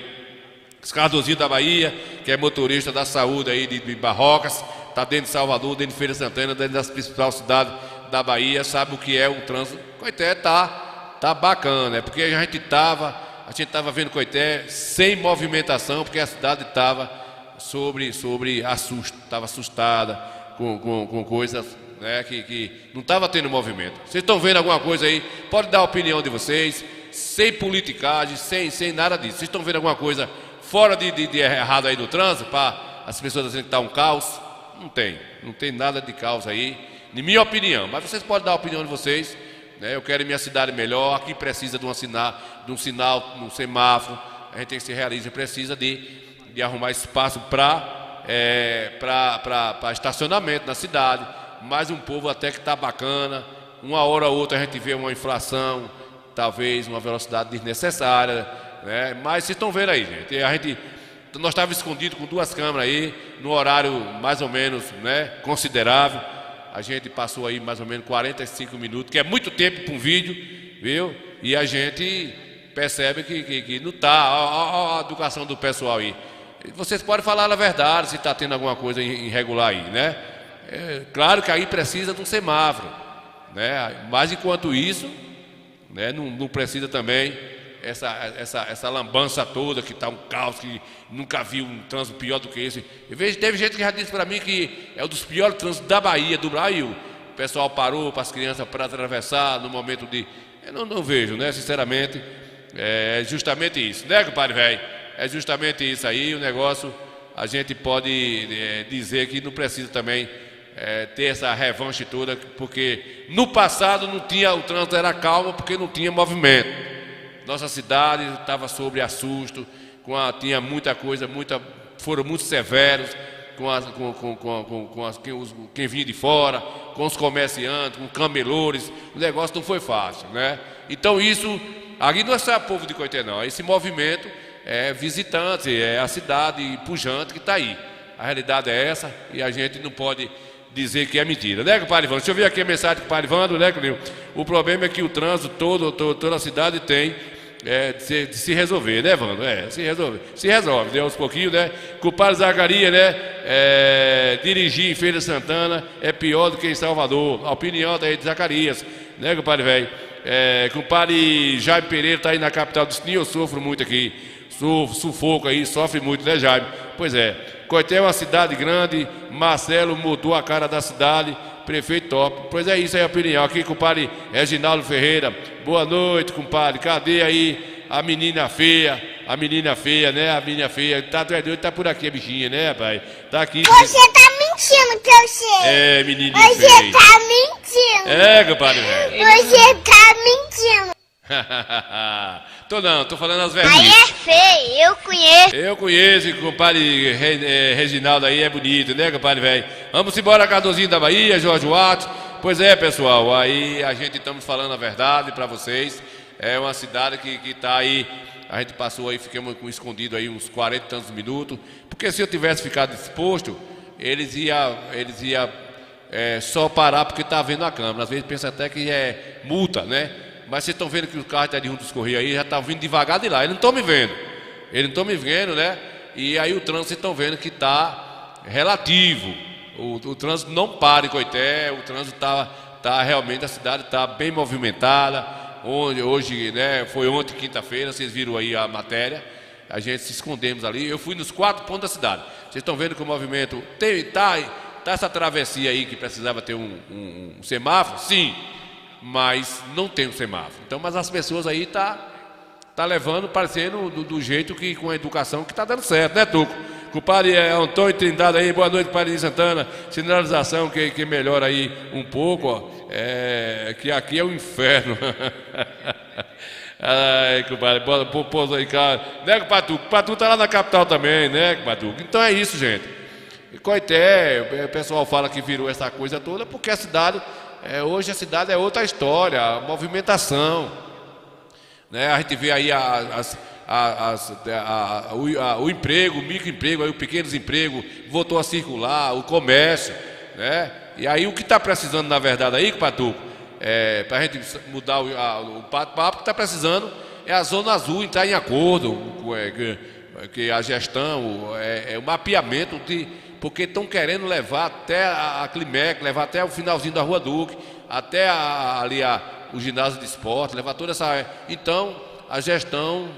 Cardozinho da Bahia, que é motorista da saúde aí de Barrocas, está dentro de Salvador, dentro de Feira de Santana, dentro das principais cidades da Bahia, sabe o que é um trânsito. Coité tá bacana, porque a gente estava vendo Coité sem movimentação, porque a cidade estava estava assustada com coisas, né, que não estava tendo movimento. Vocês estão vendo alguma coisa aí? Pode dar a opinião de vocês, sem politicagem, sem nada disso. Vocês estão vendo alguma coisa fora de errado aí no trânsito, para as pessoas dizendo que está um caos? Não tem nada de caos aí, na minha opinião. Mas vocês podem dar a opinião de vocês, né? Eu quero minha cidade melhor, aqui precisa de um sinal, um semáforo. A gente tem que ser realista, precisa de arrumar espaço para estacionamento na cidade. Mas um povo até que está bacana, uma hora ou outra a gente vê uma inflação, talvez uma velocidade desnecessária, né? Mas vocês estão vendo aí, gente, nós estávamos escondidos com 2 câmeras aí, no horário mais ou menos, né, considerável. A gente passou aí mais ou menos 45 minutos, que é muito tempo para um vídeo, viu? E a gente percebe que não está, a educação do pessoal aí. Vocês podem falar a verdade, se está tendo alguma coisa irregular aí, né? Claro que aí precisa de um semáforo, né? Mas enquanto isso, né, não precisa também essa lambança toda, que está um caos, que nunca vi um trânsito pior do que esse. Teve gente que já disse para mim que é um dos piores trânsitos da Bahia, do Brasil. O pessoal parou para as crianças para atravessar no momento de... Eu não vejo, né, sinceramente, é justamente isso, né, compadre velho? É justamente isso aí, o negócio, a gente pode dizer que não precisa também ter essa revanche toda, porque no passado não tinha, o trânsito era calmo porque não tinha movimento. Nossa cidade estava sob assusto, tinha muita coisa, foram muito severos quem vinha de fora, com os comerciantes, com camelores. O negócio não foi fácil, né? Então isso, aqui não é só povo de Coité não, esse movimento é visitante, é a cidade pujante que está aí. A realidade é essa e a gente não pode dizer que é mentira, né, compadre Ivandro? Deixa eu ver aqui a mensagem do compadre Ivandro, né, Cleo? O problema é que o trânsito toda a cidade tem de se resolver, né, Evandro? Se resolve, né, aos pouquinhos, né? Compadre Zacarias, né? Dirigir em Feira de Santana é pior do que em Salvador. A opinião daí de Zacarias, né, compadre velho? Compadre Jaime Pereira está aí na capital do Sininho, eu sofro muito aqui. Sufoco aí, sofre muito, né, Jaime? Pois é. Coité é uma cidade grande, Marcelo mudou a cara da cidade, prefeito top. Pois é isso aí a opinião. Aqui, compadre Reginaldo Ferreira. Boa noite, compadre. Cadê aí a menina feia, né? A menina feia. Tá doido, tá por aqui a bichinha, né, rapaz? Tá aqui. Você tá mentindo que eu sei. Menininha feia. Você tá mentindo. Compadre velho. Você tá mentindo. Tô falando as verdades. Aí é feio, eu conheço. Eu conheço, compadre Reginaldo aí é bonito, né, compadre velho? Vamos embora, Cardozinho da Bahia, Jorge Watts. Pois é, pessoal, aí a gente estamos falando a verdade para vocês. É uma cidade que tá aí, a gente passou aí, ficamos escondido aí uns 40 e tantos minutos, porque se eu tivesse ficado disposto, eles iam só parar porque tá vendo a câmera. Às vezes pensa até que é multa, né? Mas vocês estão vendo que o carro está de rumo dos Correios aí, já está vindo devagar de lá. Eles não estão me vendo. Né? E aí o trânsito, vocês estão vendo que está relativo. O trânsito não para em Coité, o trânsito está realmente, a cidade está bem movimentada. Hoje, né, foi ontem, quinta-feira, vocês viram aí a matéria. A gente se escondemos ali. Eu fui nos 4 pontos da cidade. Vocês estão vendo que o movimento tá essa travessia aí que precisava ter um semáforo? Sim. Mas não tem um semáforo. Então, mas as pessoas aí tá levando, parecendo do jeito que, com a educação, que tá dando certo, né, Tuco? Compadre Antônio Trindade aí, boa noite, Padre de Santana. Sinalização que melhora aí um pouco, ó. Que aqui é o inferno. Ai, compadre, pouso aí, cara. Né, compadre Tuco? Compadre Tuco tá lá na capital também, né, compadre Tuco? Então é isso, gente. E Coité, o pessoal fala que virou essa coisa toda porque a cidade... hoje a cidade é outra história, a movimentação, né? A gente vê aí o emprego, o microemprego, aí o pequeno desemprego voltou a circular, o comércio, né? E aí o que está precisando na verdade aí, Patuco, para a gente mudar o papo que está precisando é a Zona Azul entrar em acordo que a gestão, o mapeamento porque estão querendo levar até a Climec, levar até o finalzinho da Rua Duque, até o ginásio de esporte, levar toda essa... Então, a gestão,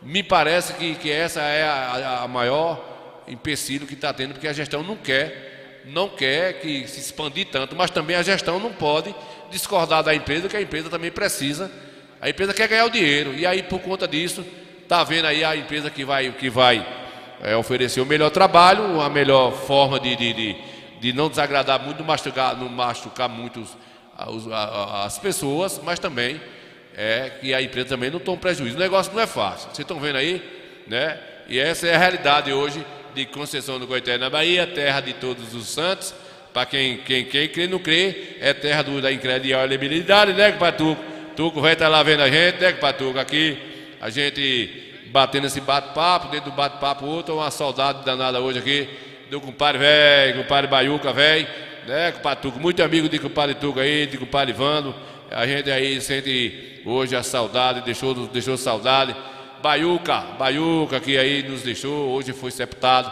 me parece que essa é a maior empecilho que está tendo, porque a gestão não quer que se expandir tanto, mas também a gestão não pode discordar da empresa, que a empresa também precisa. A empresa quer ganhar o dinheiro, e aí, por conta disso, está vendo aí a empresa que vai oferecer o melhor trabalho, a melhor forma de não desagradar muito, não machucar muito as pessoas, mas também que a empresa também não tome prejuízo. O negócio não é fácil, vocês estão vendo aí, né? E essa é a realidade hoje de Conceição do Coité na Bahia, terra de todos os santos, Para quem crê, não crê, é terra da incredibilidade, né, compadre Tuco? Tuco vai estar lá vendo a gente, né, compadre Tuco? Aqui, a gente batendo esse bate-papo, dentro do bate-papo outro, uma saudade danada hoje aqui, do compadre velho, compadre Baiuca velho, né, compadre Tuco? Muito amigo de compadre Tuco aí, de compadre Ivando. A gente aí sente hoje a saudade, deixou saudade. Baiuca que aí nos deixou, hoje foi sepultado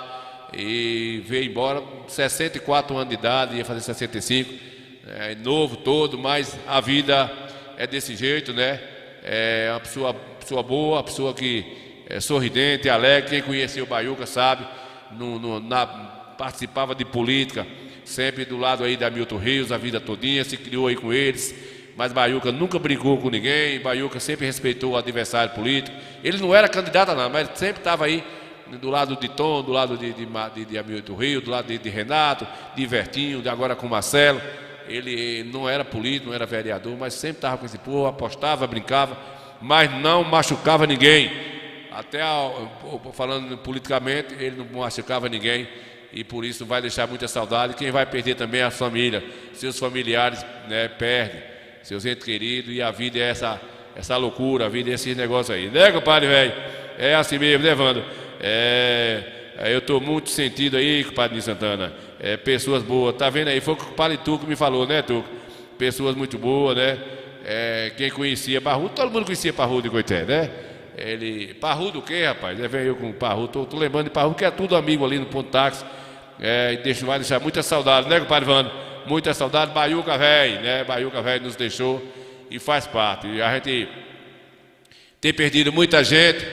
e veio embora, 64 anos de idade, ia fazer 65, novo todo, mas a vida é desse jeito, né? É uma pessoa boa, uma pessoa que é sorridente, alegre. Quem conheceu o Baiuca sabe, participava de política, sempre do lado aí da Milton Rios, a vida todinha, se criou aí com eles. Mas Baiuca nunca brigou com ninguém, Baiuca sempre respeitou o adversário político. Ele não era candidato a nada, mas sempre estava aí do lado de Tom, do lado de Hamilton Rio, do lado de Renato, de Vertinho, de agora com Marcelo. Ele não era político, não era vereador, mas sempre estava com esse povo, apostava, brincava, mas não machucava ninguém. Até falando politicamente, ele não machucava ninguém e por isso vai deixar muita saudade. Quem vai perder também é a família, seus familiares, né, perdem, seus entes queridos, e a vida é essa loucura, a vida é esse negócio aí, né, compadre velho? É assim mesmo, né, Wando? Eu estou muito sentido aí, compadre de Santana. Pessoas boas, tá vendo aí? Foi o que o compadre Tuco me falou, né, Tuco? Pessoas muito boas, né? Quem conhecia Parrudo, todo mundo conhecia Parrudo de Coité, né? Parrudo o quê, rapaz? Vem eu com Parrudo, tô lembrando de Parrudo, que é tudo amigo ali no ponto táxi. Vai deixar muita saudade, né, compadre Wando? Muita saudade. Baiuca velho, né? Baiuca velho nos deixou e faz parte. E a gente tem perdido muita gente.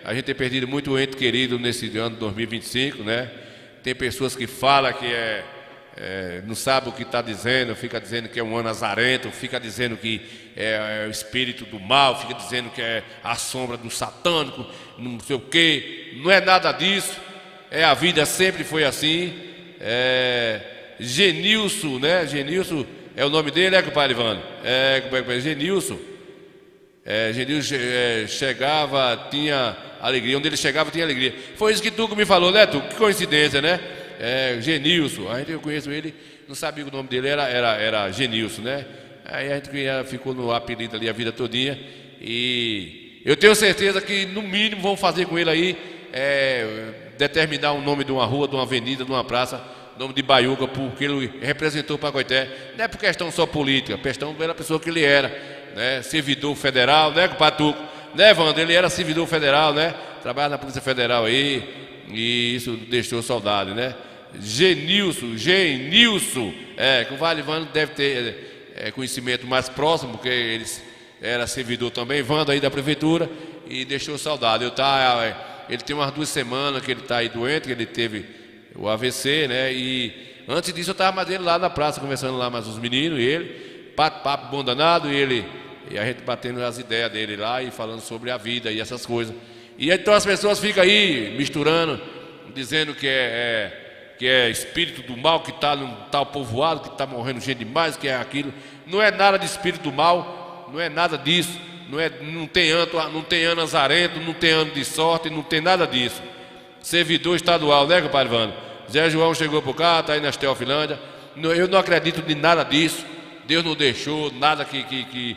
A gente tem perdido muito ente querido nesse ano de 2025, né? Tem pessoas que falam que não sabe o que está dizendo, fica dizendo que é um ano azarento, fica dizendo que é o espírito do mal, fica dizendo que é a sombra do satânico, não sei o quê. Não é nada disso. A vida sempre foi assim. Genilson, né? Genilson é o nome dele, compadre Ivano? Genilson. Genilson chegava, tinha alegria. Onde ele chegava, tinha alegria. Foi isso que Tuco me falou, né, Tuco? Que coincidência, né? Genilson. Eu conheço ele, não sabia que o nome dele era Genilson, né? Aí a gente ficou no apelido ali a vida todinha. E eu tenho certeza que, no mínimo, vão fazer com ele aí, determinar o nome de uma rua, de uma avenida, de uma praça, nome de Baiuca, porque ele representou para Coité. Não é por questão só política, questão pela pessoa que ele era, né? Servidor federal, né, compadre Tuco? Né, Wando? Ele era servidor federal, né? Trabalha na Polícia Federal aí, e isso deixou saudade, né? Genilson, que o Vale Wando deve ter conhecimento mais próximo, porque ele era servidor também, Wando aí da prefeitura, e deixou saudade. Ele tem umas 2 semanas que ele está aí doente, que ele teve o AVC, né? E antes disso eu estava mais dele lá na praça, conversando lá mais os meninos, e ele, papo bom danado, e a gente batendo as ideias dele lá e falando sobre a vida e essas coisas. E então as pessoas ficam aí misturando, dizendo que é espírito do mal, que está num tal povoado, que está morrendo gente demais, que é aquilo. Não é nada de espírito do mal, não é nada disso. Não tem ano azarento, não tem ano de sorte, não tem nada disso. Servidor estadual, né, compadre Wando? Zé João chegou por cá, está aí na Teofilândia. Eu não acredito de nada disso. Deus não deixou nada que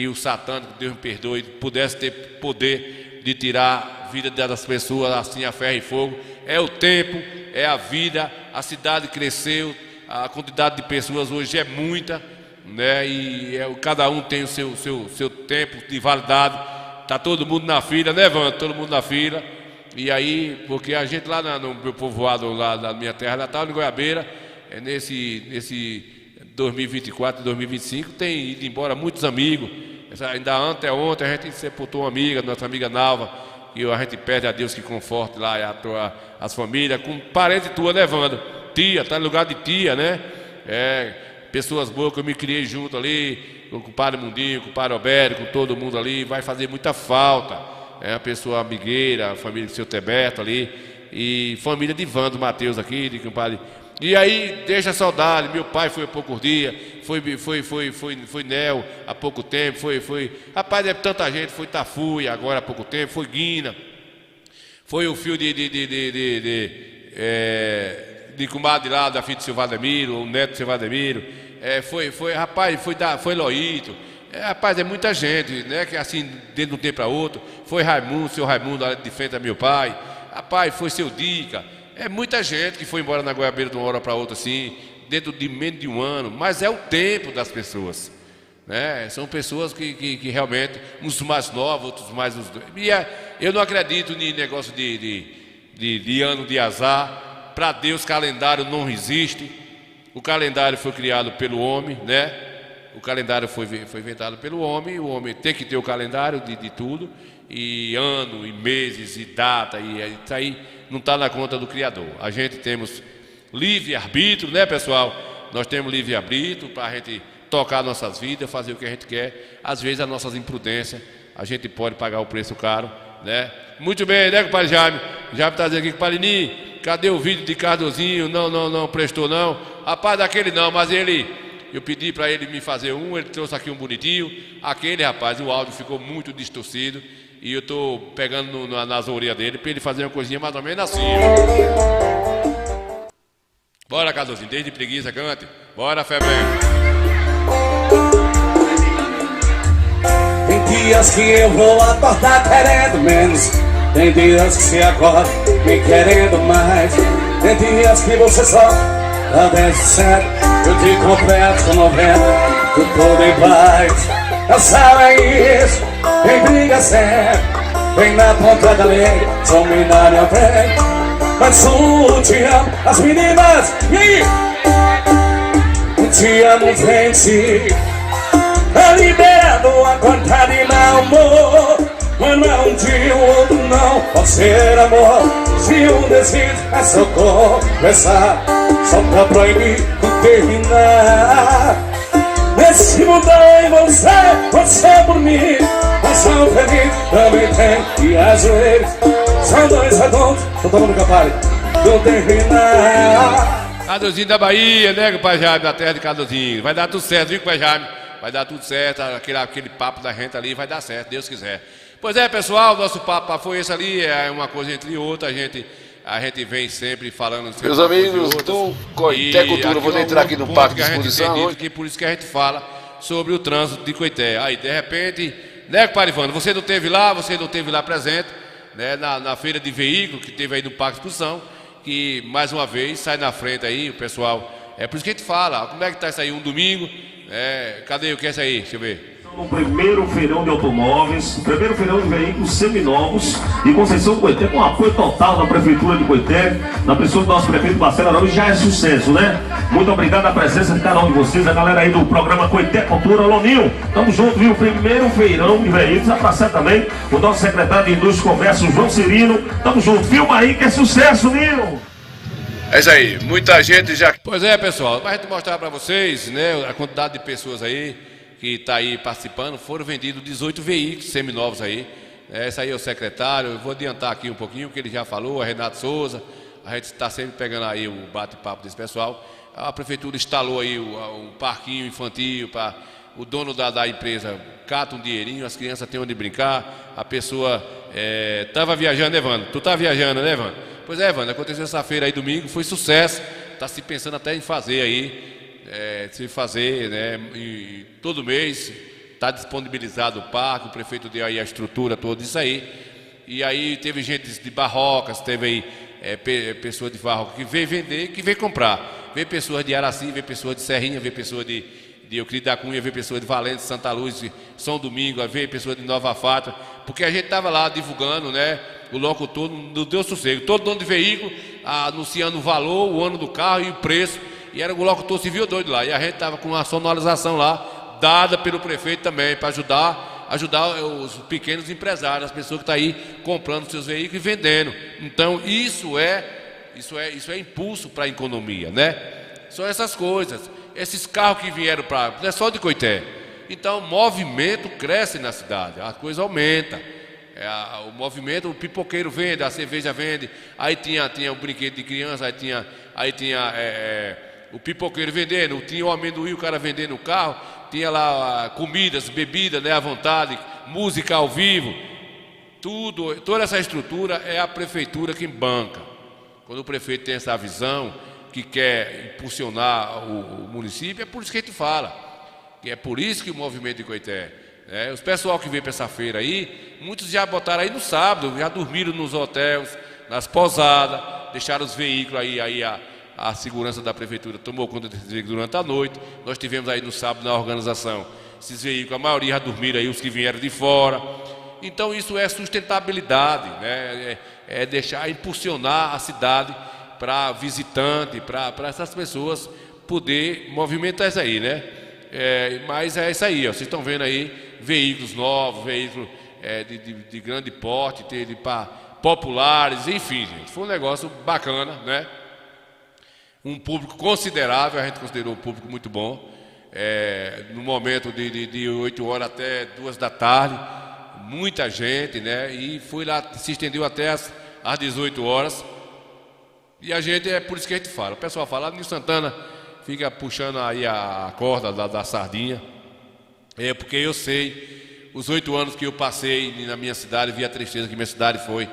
o satânico, Deus me perdoe, pudesse ter poder de tirar a vida das pessoas assim a ferro e fogo. É o tempo, é a vida, a cidade cresceu, a quantidade de pessoas hoje é muita, né? E cada um tem o seu tempo de validade. Está todo mundo na fila, né, Wando? Todo mundo na fila. E aí, porque a gente lá no meu povoado, lá na minha terra natal, em Goiabeira, nesse 2024 e 2025, tem ido embora muitos amigos. Ainda ontem a gente sepultou uma amiga, nossa amiga Nalva, e a gente pede a Deus que conforte lá as famílias, com parente tua, né, Wando? Tia, tá no lugar de tia, né? Pessoas boas que eu me criei junto ali, com o compadre Mundinho, com o compadre Alberto, com todo mundo ali, vai fazer muita falta. A pessoa amigueira, a família do seu Teberto ali, e família de Wando Matheus aqui, de compadre. E aí deixa saudade. Meu pai foi há poucos dias, foi Nel há pouco tempo, rapaz, é tanta gente, foi Tafui agora há pouco tempo, foi Guina, foi o fio de comadre lá, da filha do seu Valdemiro, o neto do seu Valdemiro, foi Loíto, rapaz, é muita gente, né, que assim, dentro de um tempo para outro, foi Raimundo, seu Raimundo, ali de frente a meu pai, rapaz, foi seu Dica, é muita gente que foi embora na Goiabeira de uma hora para outra, assim, dentro de menos de um ano, mas é o tempo das pessoas, né? São pessoas que realmente, uns mais novos, outros mais... eu não acredito em negócio de ano de azar. Para Deus, calendário não existe. O calendário foi criado pelo homem, né? O calendário foi inventado pelo homem. O homem tem que ter o calendário de tudo, e ano, e meses, e data, e isso aí não está na conta do Criador. A gente temos livre-arbítrio, né, pessoal? Nós temos livre-arbítrio para a gente tocar nossas vidas, fazer o que a gente quer. Às vezes, as nossas imprudências, a gente pode pagar o preço caro, né? Muito bem, né, compadre Jaime? Jaime está dizendo aqui, compadre Nini, cadê o vídeo de Cardozinho? Não prestou não. Rapaz, daquele não, mas eu pedi para ele me fazer ele trouxe aqui um bonitinho. Aquele, rapaz, o áudio ficou muito distorcido, e eu estou pegando nas orelhas dele para ele fazer uma coisinha mais ou menos assim. Bora, Cardozinho, desde preguiça, cante. Bora, Febre. Tem dias que eu vou acordar querendo menos, tem dias que se acorda me querendo mais, tem dias que você só dá 10%, eu te completo 90%, tu todo em paz. Cansar é isso, quem briga sempre, vem na ponta da lei, só me dá minha frente, mas só te amo, as meninas, e aí? Te amo, gente. Tá liberado a conta de mau humor, mas não um dia o outro não pode ser amor. Se um decide é só conversar, só pra proibir de terminar. Nesse mundo em você por mim, mas são feliz, também tem, e às vezes são dois redondos, tô tomando Campari, não terminar. Cardozinho da Bahia, né, compadre Jaime, da terra de Cardozinho. Vai dar tudo certo, viu, compadre Jaime? Vai dar tudo certo, aquele papo da gente ali vai dar certo, Deus quiser. Pois é, pessoal, nosso papo foi esse ali, é uma coisa entre outra, a gente vem sempre falando... Sempre meus amigos do Coité Cultura, vou entrar aqui no Parque de Exposição hoje. Que por isso que a gente fala sobre o trânsito de Coité. Aí, de repente, né, compadre Ivano, você não esteve lá presente, né, na feira de veículos que teve aí no Parque de Exposição, que mais uma vez sai na frente aí, o pessoal. É por isso que a gente fala, como é que tá isso aí, um domingo? Cadê o que é isso aí? Deixa eu ver. O primeiro feirão de automóveis, o primeiro feirão de veículos seminovos de Conceição do Coité, com apoio total da Prefeitura de Coité, na pessoa do nosso prefeito Marcelo Araújo, já é sucesso, né? Muito obrigado a presença de cada um de vocês, a galera aí do programa Coité Cultura. Loninho, tamo junto, viu? Primeiro feirão de veículos, a praça também, o nosso secretário de Indústria e Comércio, João Cirino, tamo junto, filma aí que é sucesso, Nil! É isso aí, muita gente já... Pois é, pessoal, para a gente mostrar para vocês, né, a quantidade de pessoas aí que está aí participando, foram vendidos 18 veículos seminovos aí. Esse aí é o secretário, eu vou adiantar aqui um pouquinho, o que ele já falou, a Renato Souza, a gente está sempre pegando aí o bate-papo desse pessoal. A prefeitura instalou aí um parquinho infantil para o dono da empresa cata um dinheirinho, as crianças têm onde brincar, a pessoa estava viajando, né, Evandro? Tu tá viajando, né, Evandro? Pois é, Evandro, aconteceu essa feira aí domingo, foi sucesso, está se pensando até em fazer aí, se fazer, né, e todo mês está disponibilizado o parque, o prefeito deu aí a estrutura toda isso aí, e aí teve gente de Barrocas, teve aí pessoas de Barrocas que veio vender, que veio comprar, veio pessoas de Araci, veio pessoas de Serrinha, veio pessoas de Euclides da Cunha, veio pessoas de Valente, Santa Luz, São Domingo, veio pessoas de Nova Fátima, porque a gente estava lá divulgando, né, o locutor não deu sossego, todo dono de veículo anunciando o valor, o ano do carro e o preço, e era o locutor civil doido lá, e a gente estava com uma sonorização lá, dada pelo prefeito também, para ajudar os pequenos empresários, as pessoas que estão aí comprando seus veículos e vendendo. Então isso é impulso para a economia, né? São essas coisas, esses carros que vieram para... não é só de Coité. Então o movimento cresce na cidade, a coisa aumenta. O movimento, o pipoqueiro vende, a cerveja vende, aí tinha o brinquedo de criança, aí tinha o pipoqueiro vendendo, tinha o amendoim, o cara vendendo o carro, tinha lá comidas, bebidas, né, à vontade, música ao vivo, toda essa estrutura é a prefeitura que banca. Quando o prefeito tem essa visão, que quer impulsionar o município, é por isso que a gente fala. Que é por isso que o movimento de Coité, os pessoal que veio para essa feira aí, muitos já botaram aí no sábado, já dormiram nos hotéis, nas pousadas, deixaram os veículos aí a segurança da prefeitura tomou conta desses veículos durante a noite. Nós tivemos aí no sábado na organização esses veículos, a maioria já dormiram aí, os que vieram de fora. Então isso é sustentabilidade, né? É deixar impulsionar a cidade para visitante, para essas pessoas poder movimentar isso aí, né? Mas é isso aí, ó. Vocês estão vendo aí veículos novos, veículos de grande porte, populares, enfim, gente. Foi um negócio bacana, né? Um público considerável, a gente considerou um público muito bom. No momento de 8 horas até 2 da tarde, muita gente, né? E foi lá, se estendeu até às 18 horas. E a gente, é por isso que a gente fala. O pessoal fala, Nilson Santana fica puxando aí a corda da sardinha. Porque eu sei, os 8 anos que eu passei na minha cidade, vi a tristeza que minha cidade foi,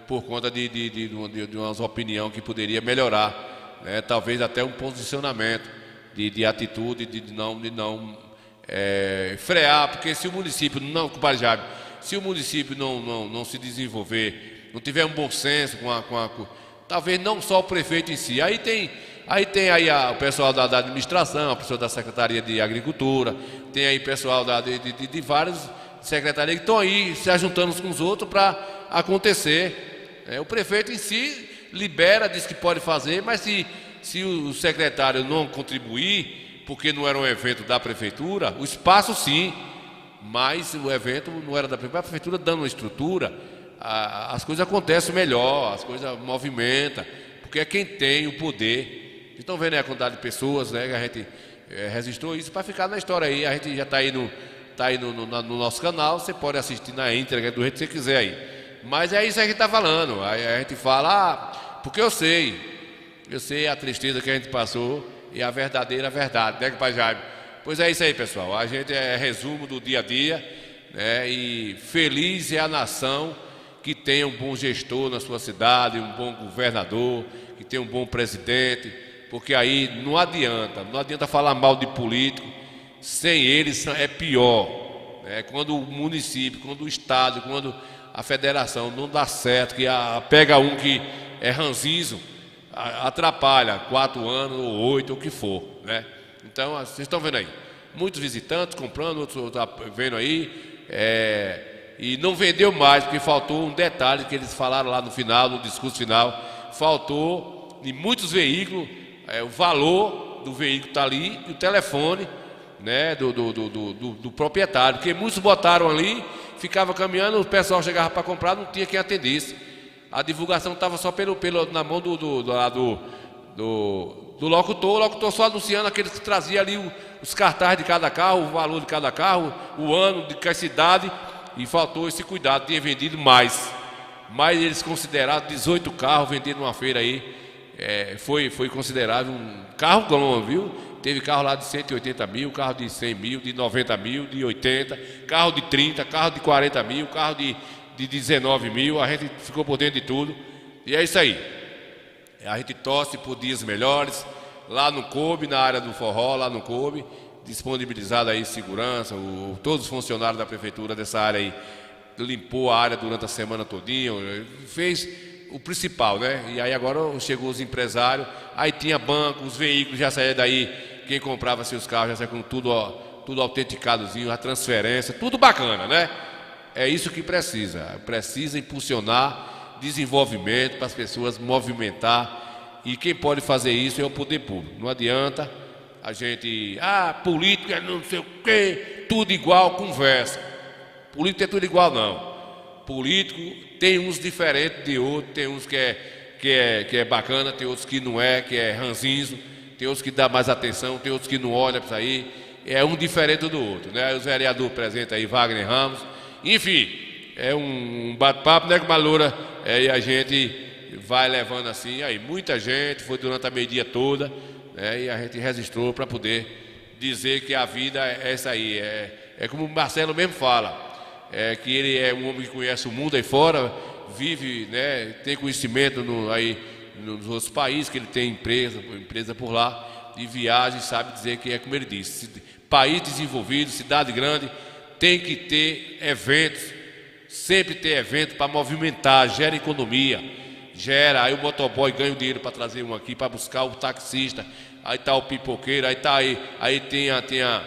por conta de umas opiniões que poderia melhorar, né? Talvez até um posicionamento de atitude, de não frear, porque se o município não, compadre Jaime, se o município não se desenvolver, não tiver um bom senso talvez não só o prefeito em si, aí tem o pessoal da administração, a pessoa da Secretaria de Agricultura, tem aí pessoal de várias secretarias que estão aí se ajuntando uns com os outros para acontecer. O prefeito em si libera, diz que pode fazer, mas se o secretário não contribuir, porque não era um evento da prefeitura, o espaço sim, mas o evento não era da prefeitura, a prefeitura dando uma estrutura, as coisas acontecem melhor, as coisas movimentam, porque é quem tem o poder. Vocês estão vendo aí a quantidade de pessoas, né, que a gente registrou isso para ficar na história aí. A gente já está aí no nosso canal, você pode assistir na íntegra do jeito que você quiser aí. Mas é isso aí que está falando. Aí a gente fala, porque eu sei a tristeza que a gente passou e a verdadeira verdade, né, compadre Jaime? Pois é isso aí, pessoal. A gente resumo do dia a dia, né? E feliz é a nação que tenha um bom gestor na sua cidade, um bom governador, que tenha um bom presidente, porque aí não adianta falar mal de político, sem eles é pior, né? Quando o município, quando o estado, quando a federação não dá certo, que pega um que é ranzinzo, atrapalha 4 anos ou 8, ou o que for, né? Então, vocês estão vendo aí, muitos visitantes comprando, outros vendo aí, e não vendeu mais, porque faltou um detalhe que eles falaram lá no final, no discurso final, faltou em muitos veículos, o valor do veículo está ali, e o telefone, né, do proprietário, porque muitos botaram ali, ficava caminhando, o pessoal chegava para comprar, não tinha quem atendesse. A divulgação estava só na mão do locutor, o locutor só anunciando aqueles que trazia ali os cartazes de cada carro, o valor de cada carro, o ano de cada cidade, e faltou esse cuidado, tinha vendido mais. Mas eles consideraram 18 carros vendidos numa feira aí, foi considerado um carro bom, viu? Teve carro lá de 180 mil, carro de 100 mil, de 90 mil, de 80, carro de 30, carro de 40 mil, carro de 19 mil, a gente ficou por dentro de tudo. E é isso aí. A gente torce por dias melhores. Lá no COB, na área do forró, lá no COB, disponibilizado aí segurança, todos os funcionários da prefeitura dessa área aí, limpou a área durante a semana todinha, fez o principal, né? E aí agora chegou os empresários, aí tinha banco, os veículos já saíam daí, quem comprava seus carros já saía com tudo autenticadozinho, a transferência, tudo bacana, né? É isso que precisa impulsionar desenvolvimento para as pessoas movimentar, e quem pode fazer isso é o poder público. Não adianta a gente, político é não sei o quê, tudo igual, conversa. Político é tudo igual, não. Político tem uns diferentes de outros, tem uns que é bacana, tem outros que não é, que é ranzinzo, tem outros que dá mais atenção, tem outros que não olha para isso aí, é um diferente do outro, né? Os vereadores presentes aí, Wagner Ramos, enfim, é um bate-papo, né, com a Loura, e a gente vai levando assim, aí muita gente, foi durante a meia-dia toda, né, e a gente registrou para poder dizer que a vida é essa aí, é como o Marcelo mesmo fala, que ele é um homem que conhece o mundo aí fora, vive, né, tem conhecimento aí nos outros países, que ele tem empresa por lá, de viagem, sabe dizer que é como ele disse. País desenvolvido, cidade grande, tem que ter eventos, sempre ter evento para movimentar, gera economia, aí o motoboy ganha o dinheiro para trazer um aqui, para buscar o taxista, aí tá o pipoqueiro, aí tem a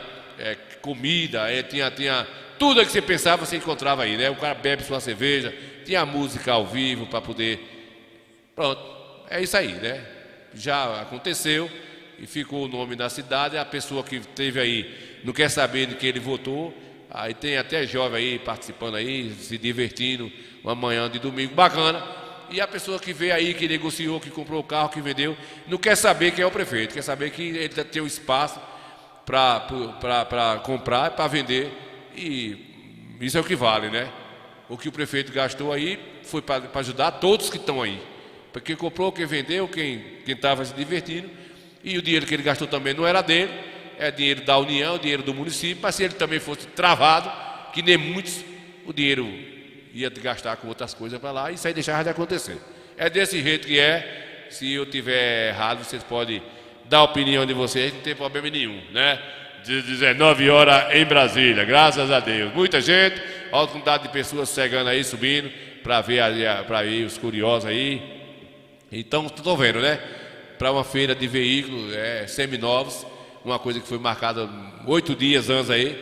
comida, tinha tudo que você pensava, você encontrava aí, né? O cara bebe sua cerveja, tinha música ao vivo para poder... Pronto, é isso aí, né? Já aconteceu e ficou o nome da cidade, a pessoa que teve aí não quer saber de que ele votou, aí tem até jovem aí participando aí, se divertindo, uma manhã de domingo bacana, e a pessoa que veio aí, que negociou, que comprou o carro, que vendeu, não quer saber quem é o prefeito, quer saber que ele tem um espaço para comprar, para vender, e isso é o que vale, né? O que o prefeito gastou aí foi para ajudar todos que estão aí, porque quem comprou, quem vendeu, quem estava se divertindo, e o dinheiro que ele gastou também não era dele, é dinheiro da União, dinheiro do município, mas se ele também fosse travado, que nem muitos, o dinheiro ia gastar com outras coisas para lá, e isso aí deixava de acontecer. É desse jeito que é. Se eu tiver errado, vocês podem dar a opinião de vocês, não tem problema nenhum, né? 19 horas em Brasília, graças a Deus. Muita gente, olha a quantidade de pessoas chegando aí, subindo, para ver os curiosos aí. Então, estou vendo, né? Para uma feira de veículos seminovos, uma coisa que foi marcada 8 dias antes aí,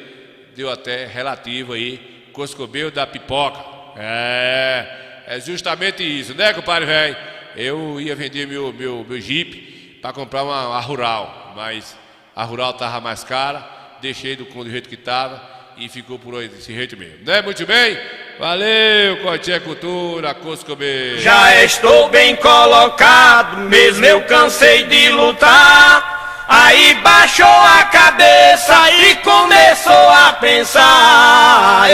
deu até relativo aí, Coscobeiro da pipoca. É justamente isso, né, compadre velho? Eu ia vender meu Jeep para comprar uma Rural, mas a Rural estava mais cara, deixei do jeito que estava e ficou por aí desse jeito mesmo, né? Muito bem, valeu, Cotia Cultura, Coscobeiro. Já estou bem colocado, mesmo eu cansei de lutar. Aí baixou a cabeça e começou a pensar.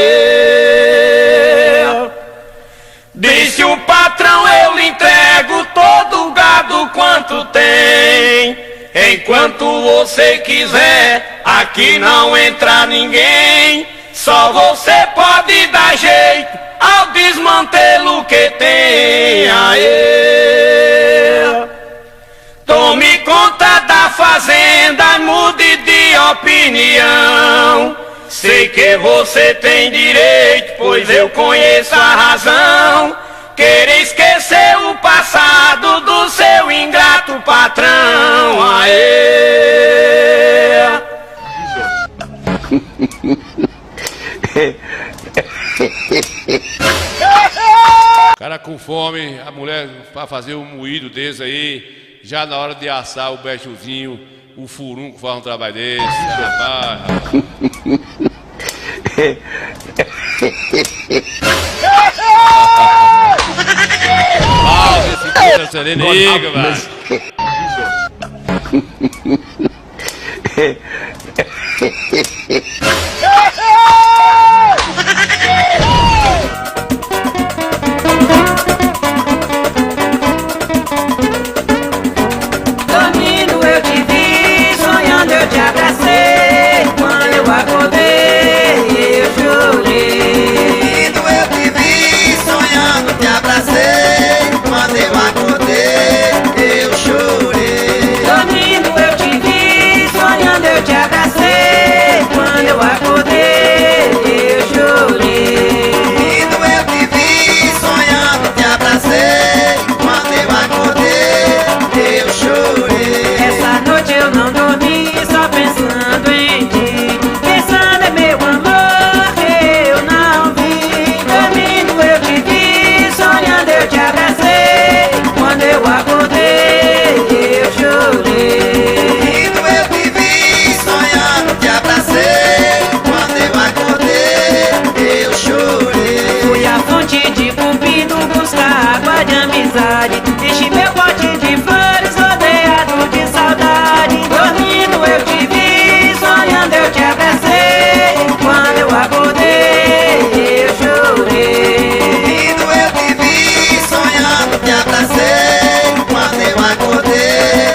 Disse o patrão, eu lhe entrego todo o gado quanto tem. Enquanto você quiser, aqui não entra ninguém. Só você pode dar jeito ao desmantelo que tem. Tome conta da fazenda, mude de opinião. Sei que você tem direito, pois eu conheço a razão. Querer esquecer o passado do seu ingrato patrão. O cara com fome, a mulher para fazer um moído desse aí, já na hora de assar o bejuzinho, o furunco faz um trabalho desse, rapaz. Esse cara sereniga, velho. Dormindo eu te vi, sonhando eu te abracei. Quando eu acordei eu chorei. Dormindo eu te vi, sonhando te abracei. Quando eu acordei eu chorei. Dormindo eu te vi, sonhando eu te abracei. Quando eu acordei eu chorei. Dormindo eu te vi, sonhando te abracei. Quando eu acordei eu chorei. Essa noite eu não dormi, só pensando em ti. Pensando em meu amor que eu não vi. Dormindo eu te vi, sonhando eu te abracei. Quando eu acordei eu chorei. Dormindo eu te vi, sonhando te abracei. Quando eu acordei eu chorei. Fui à fonte de Cupido buscar água de amizade. Enchi meu pote de flores rodeado de saudade. Dormindo eu te vi, sonhando eu te abracei. Quando eu acordei eu chorei. Dormindo eu te vi, sonhando te abracei. Quando eu acordei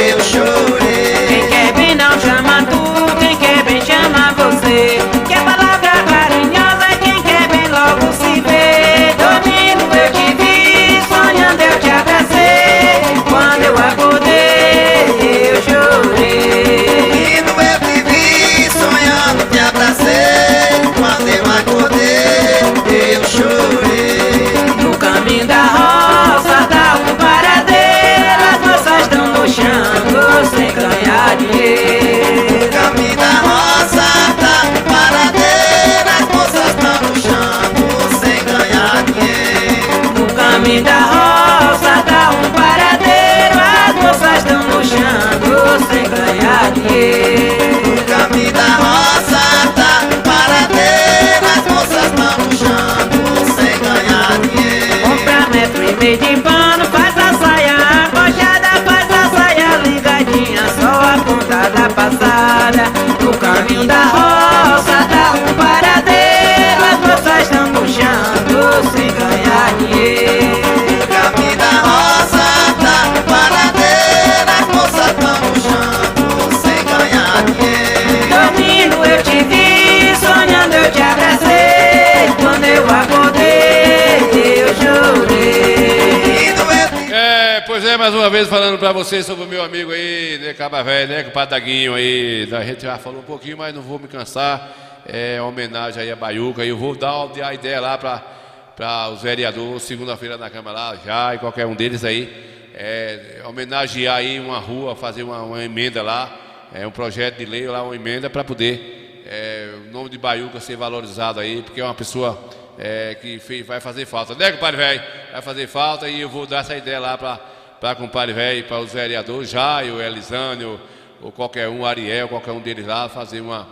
eu chorei. Quem quer bem não chama tu, quem quer bem chama você. Que a palavra carinhosa, quem quer bem logo se vê. Dormindo eu te vi, sonhando eu te abracei. caminho da roça dá um paradeiro, as moças estão luxando sem ganhar dinheiro. No caminho da roça tá um paradeiro, as moças estão luxando sem ganhar dinheiro. Compra metro e meio de pano, faz a saia arrochada, faz a saia ligadinha, só a ponta da passada. No caminho da roça dá um paradeiro, as moças estão luxando sem ganhar dinheiro. No caminho da roça tá um paradeiro, as moças estão luxando sem ganhar dinheiro. Dormindo eu te vi, sonhando eu te abracei, quando eu acordei eu chorei. Pois é, mais uma vez falando pra vocês sobre o meu amigo aí, né, Caba Velho, né, com o Padaguinho aí. A gente já falou um pouquinho, mas não vou me cansar. É homenagem aí a Baiuca. E eu vou dar a ideia lá pra os vereadores, segunda-feira na Câmara lá, já, e qualquer um deles aí. Homenagear aí uma rua, fazer uma emenda lá, um projeto de lei lá, uma emenda para poder o nome de Baiuca ser valorizado aí, porque é uma pessoa que vai fazer falta, né, compadre velho? Vai fazer falta e eu vou dar essa ideia lá para compadre velho, para os vereadores, Jair, Elisânio, ou qualquer um, Ariel, qualquer um deles lá, fazer uma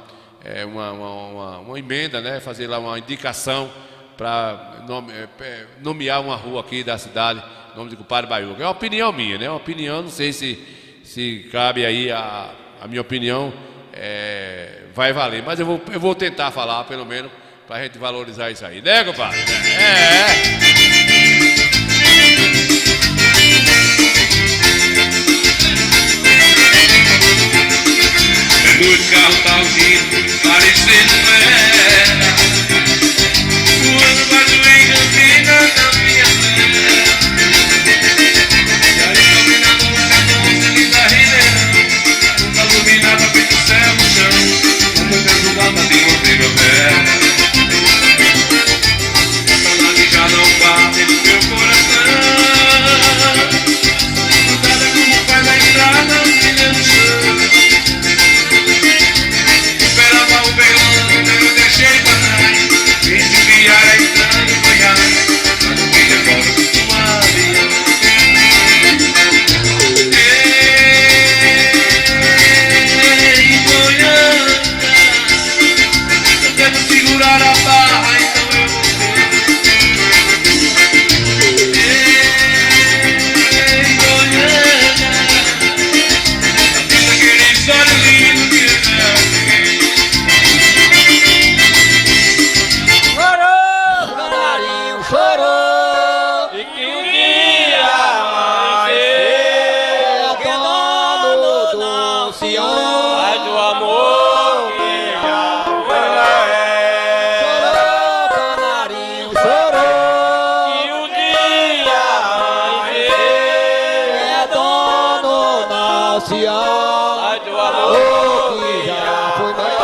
emenda, né? Fazer lá uma indicação para nomear uma rua aqui da cidade, nome de compadre Baiuca. É uma opinião minha, né? Uma opinião, não sei se cabe aí a minha opinião, vai valer, mas eu vou tentar falar, pelo menos, pra gente valorizar isso aí, né, compadre? Os carros tá vindo, parecendo era. Voando baixo em Campinas, na minha terra. E aí dominando o cantão, linda Ribeirão. Nunca iluminada, feito céu no chão. O meu tempo dava de uma primavera. Essa nave já não bate no meu coração. Mudada como faz na estrada, filha no chão. Esperava o verão, eu deixei pra trás. Vim de viagem, entrando em Goiás, mas não me recordo do avião. Ei, Goiânia, eu quero segurar a barra, então eu vou ver. Ei, Goiânia, diz aquele olho lindo que eu chorou e que um dia vai ser dono do Senhor, ai do amor que já chorou, canarinho chorou e um dia vai ser dono da Senhor, ai do amor que já foi maior.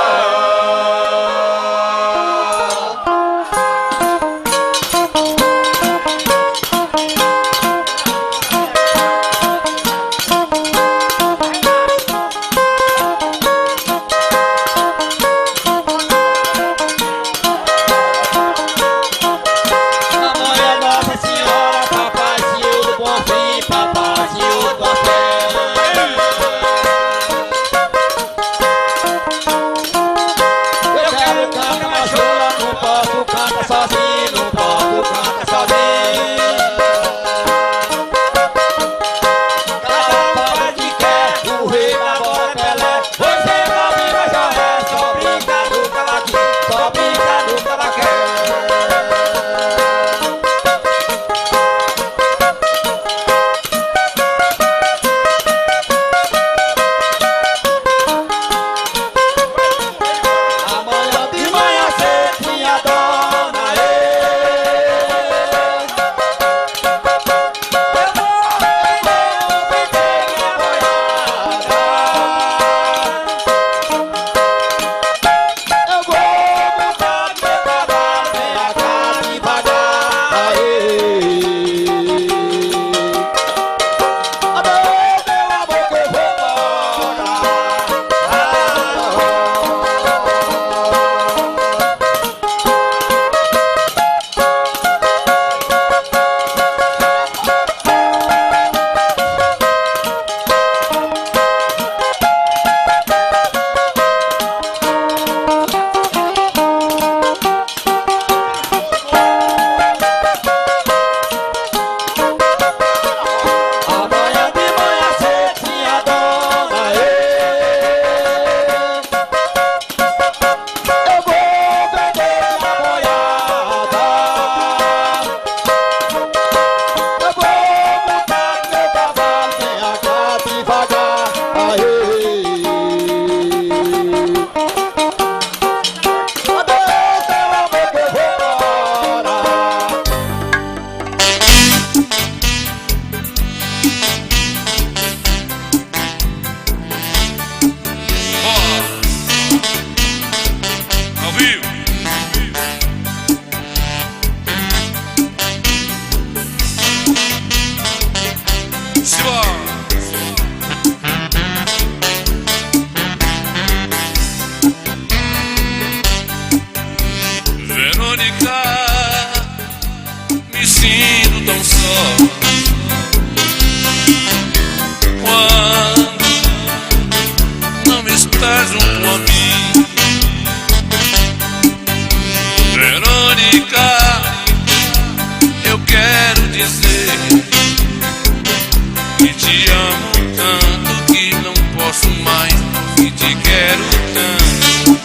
E te amo tanto que não posso mais. E te quero tanto,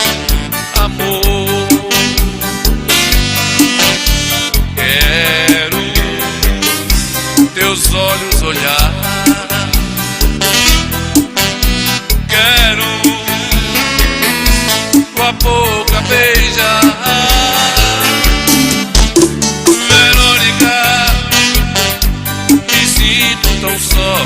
amor. Quero teus olhos olhar. Quero tua boca beijar. Verônica, me sinto tão só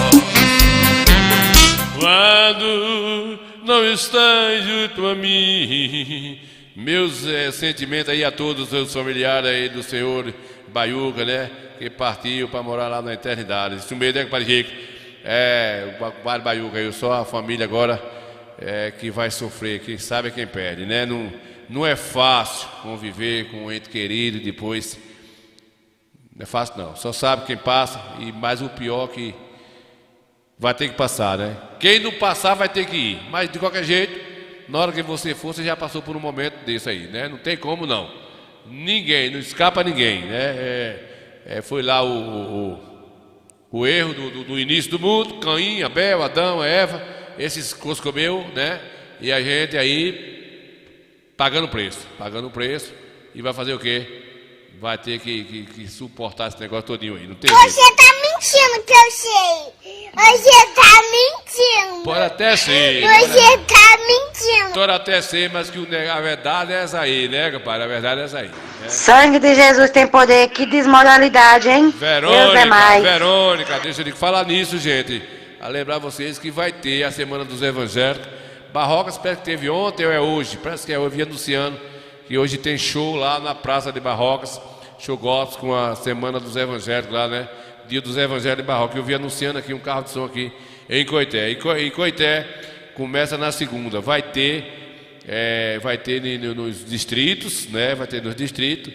quando não estás junto a mim. Meus sentimentos aí a todos os seus familiares aí do senhor Baiuca, né? Que partiu para morar lá na eternidade. Isso mesmo, né, compadre Rico? O compadre Baiuca aí, só a família agora que vai sofrer, quem sabe é quem perde, né? Não é fácil conviver com um ente querido e depois. Não é fácil não, só sabe quem passa. E mais o pior que vai ter que passar, né? Quem não passar vai ter que ir. Mas de qualquer jeito, na hora que você for, você já passou por um momento desse aí, né? Não tem como não. Ninguém, não escapa ninguém, né? Foi lá o erro do início do mundo. Caim, Abel, Adão, Eva. Esses comeu, né? E a gente aí pagando preço. E vai fazer o quê? Vai ter que suportar esse negócio todinho aí. Não tem jeito. Você tá mentindo que eu sei. Você tá mentindo. Pode até ser. Você tá mentindo. Pode até ser, mas que a verdade é essa aí, né, compadre? A verdade é essa aí. Né? Sangue de Jesus tem poder. Que desmoralidade, hein? Deus é mais. Verônica, deixa eu falar nisso, gente. A lembrar vocês que vai ter a Semana dos Evangélicos. Barrocas parece que teve ontem ou é hoje. Parece que é hoje, anunciando que hoje tem show lá na Praça de Barrocas. Show gospel com a Semana dos Evangélicos lá, né? Dia dos Evangélicos de Barrocas. Eu vi anunciando aqui um carro de som aqui em Coité. Em Coité começa na segunda. Vai ter nos distritos, né? Vai ter nos distritos.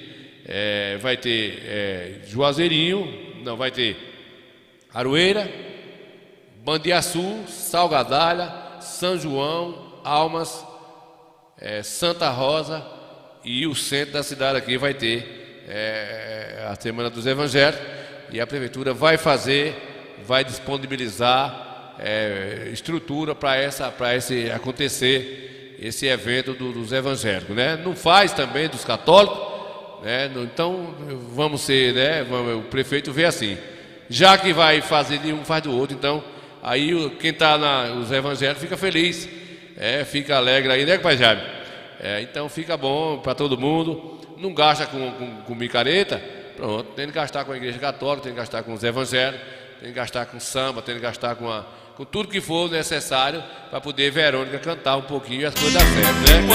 Vai ter Juazeirinho. Não, vai ter Aroeira, Bandiaçu, Salgadalha, São João, Almas, Santa Rosa e o centro da cidade aqui vai ter a Semana dos Evangélicos. E a prefeitura vai disponibilizar estrutura para esse acontecer, esse evento dos evangélicos, né? Não faz também dos católicos, né? Então vamos ser, né? O prefeito vê assim, já que vai fazer de um, faz do outro. Então aí quem está os evangélicos fica feliz, fica alegre aí, né, pai Jaime? Então fica bom para todo mundo. Não gasta com micareta. Pronto, tem que gastar com a igreja católica, tem que gastar com os evangélicos, tem que gastar com samba, tem que gastar com tudo que for necessário para poder Verônica cantar um pouquinho e as coisas dar certo, né?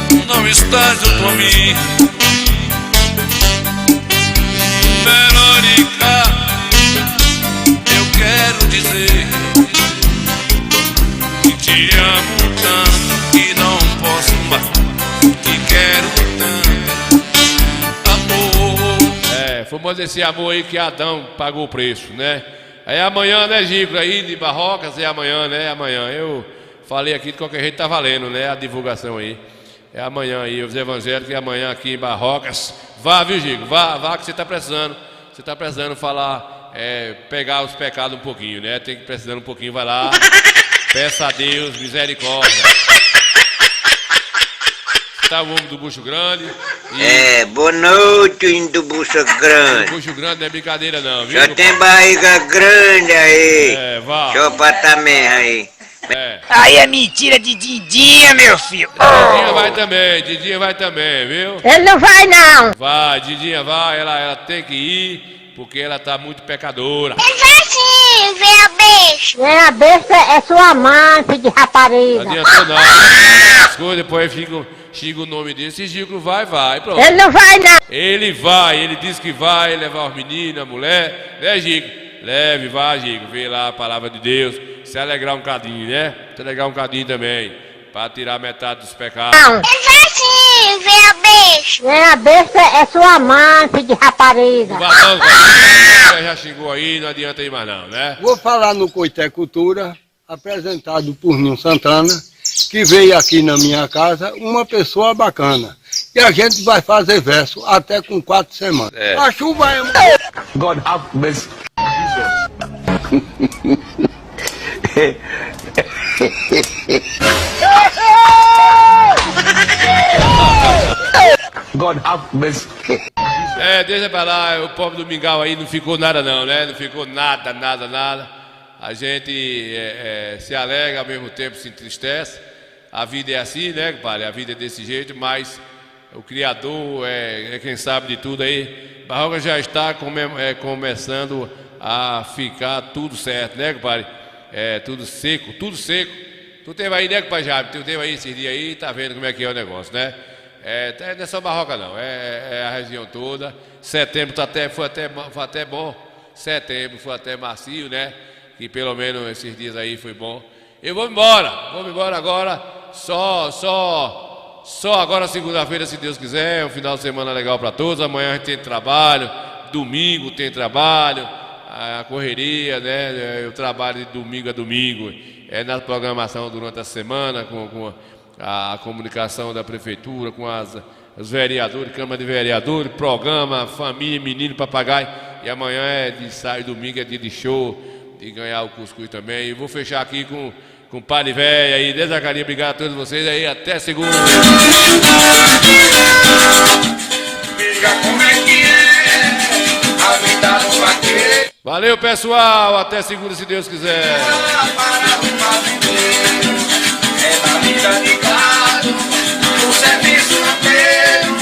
Quando não estás junto a mim, Verônica, eu quero dizer que te amo tanto que não posso mais, que quero tanto. Fomos esse amor aí que Adão pagou o preço, né? Aí amanhã, né, Gico, aí de Barrocas, é amanhã, né? Amanhã. Eu falei aqui, de qualquer jeito tá valendo, né? A divulgação aí. É amanhã aí, os evangélicos, é amanhã aqui em Barrocas. Vá, viu, Gico? Vá que você tá precisando. Você tá precisando falar, pegar os pecados um pouquinho, né? Tem que precisando um pouquinho, vai lá. Peça a Deus, misericórdia. Tá o homem do bucho grande. Boa noite, do bucho grande. O bucho grande não é brincadeira não, viu? Já tem barriga grande aí. Vá. Chopa também aí. Aí é mentira de Didinha, meu filho. Didinha vai também, viu? Ele não vai, não. Vai, Didinha vai, ela tem que ir, porque ela tá muito pecadora. Ele vai sim, vem a besta. Vem a besta é sua mãe, filho de rapariga. Não adiantou nada. As coisas depois xinga o nome dele. Se Gico vai, pronto. Ele não vai, não. Ele vai, ele disse que vai levar os meninos, a mulher, né, Gico? Leve, vai, Gico, vê lá a palavra de Deus, se alegrar um cadinho, né? Se alegrar um cadinho também, para tirar metade dos pecados. Não. Ele vai sim, vem a besta. Vem a besta é sua mãe, filho de rapariga. Você já xingou aí, não adianta ir mais não, né? Vou falar no Coité Cultura, apresentado por Ninho Santana, que veio aqui na minha casa uma pessoa bacana. e a gente vai fazer verso até com 4 semanas. A chuva é... God have mercy. God have mercy. Deixa pra lá, o pobre do Mingau aí não ficou nada não, né? Não ficou nada. A gente se alegra, ao mesmo tempo se entristece. A vida é assim, né, compadre? A vida é desse jeito, mas o Criador é quem sabe de tudo aí. Barroca já está começando a ficar tudo certo, né, compadre? Tudo seco. Tu teve aí, né, compadre Jaime? Tu teve aí esses dias aí, tá vendo como é que é o negócio, né? Não é só Barroca não, é a região toda. Setembro foi até bom. Setembro foi até macio, né? Que pelo menos esses dias aí foi bom. Eu vou embora agora. Só agora segunda-feira, se Deus quiser. Um final de semana legal para todos. Amanhã a gente tem trabalho. Domingo tem trabalho. A correria, né? Eu trabalho de domingo a domingo. Na programação durante a semana com a comunicação da prefeitura, com os vereadores, Câmara de Vereadores, programa, família, menino, papagaio. E amanhã domingo é dia de show, de ganhar o cuscuz também. E vou fechar aqui com o Padre Véia aí. Desde a carinha, obrigado a todos vocês aí. Até segunda. Valeu, pessoal. Até segunda, se Deus quiser. É da vida de gado, o serviço inteiro,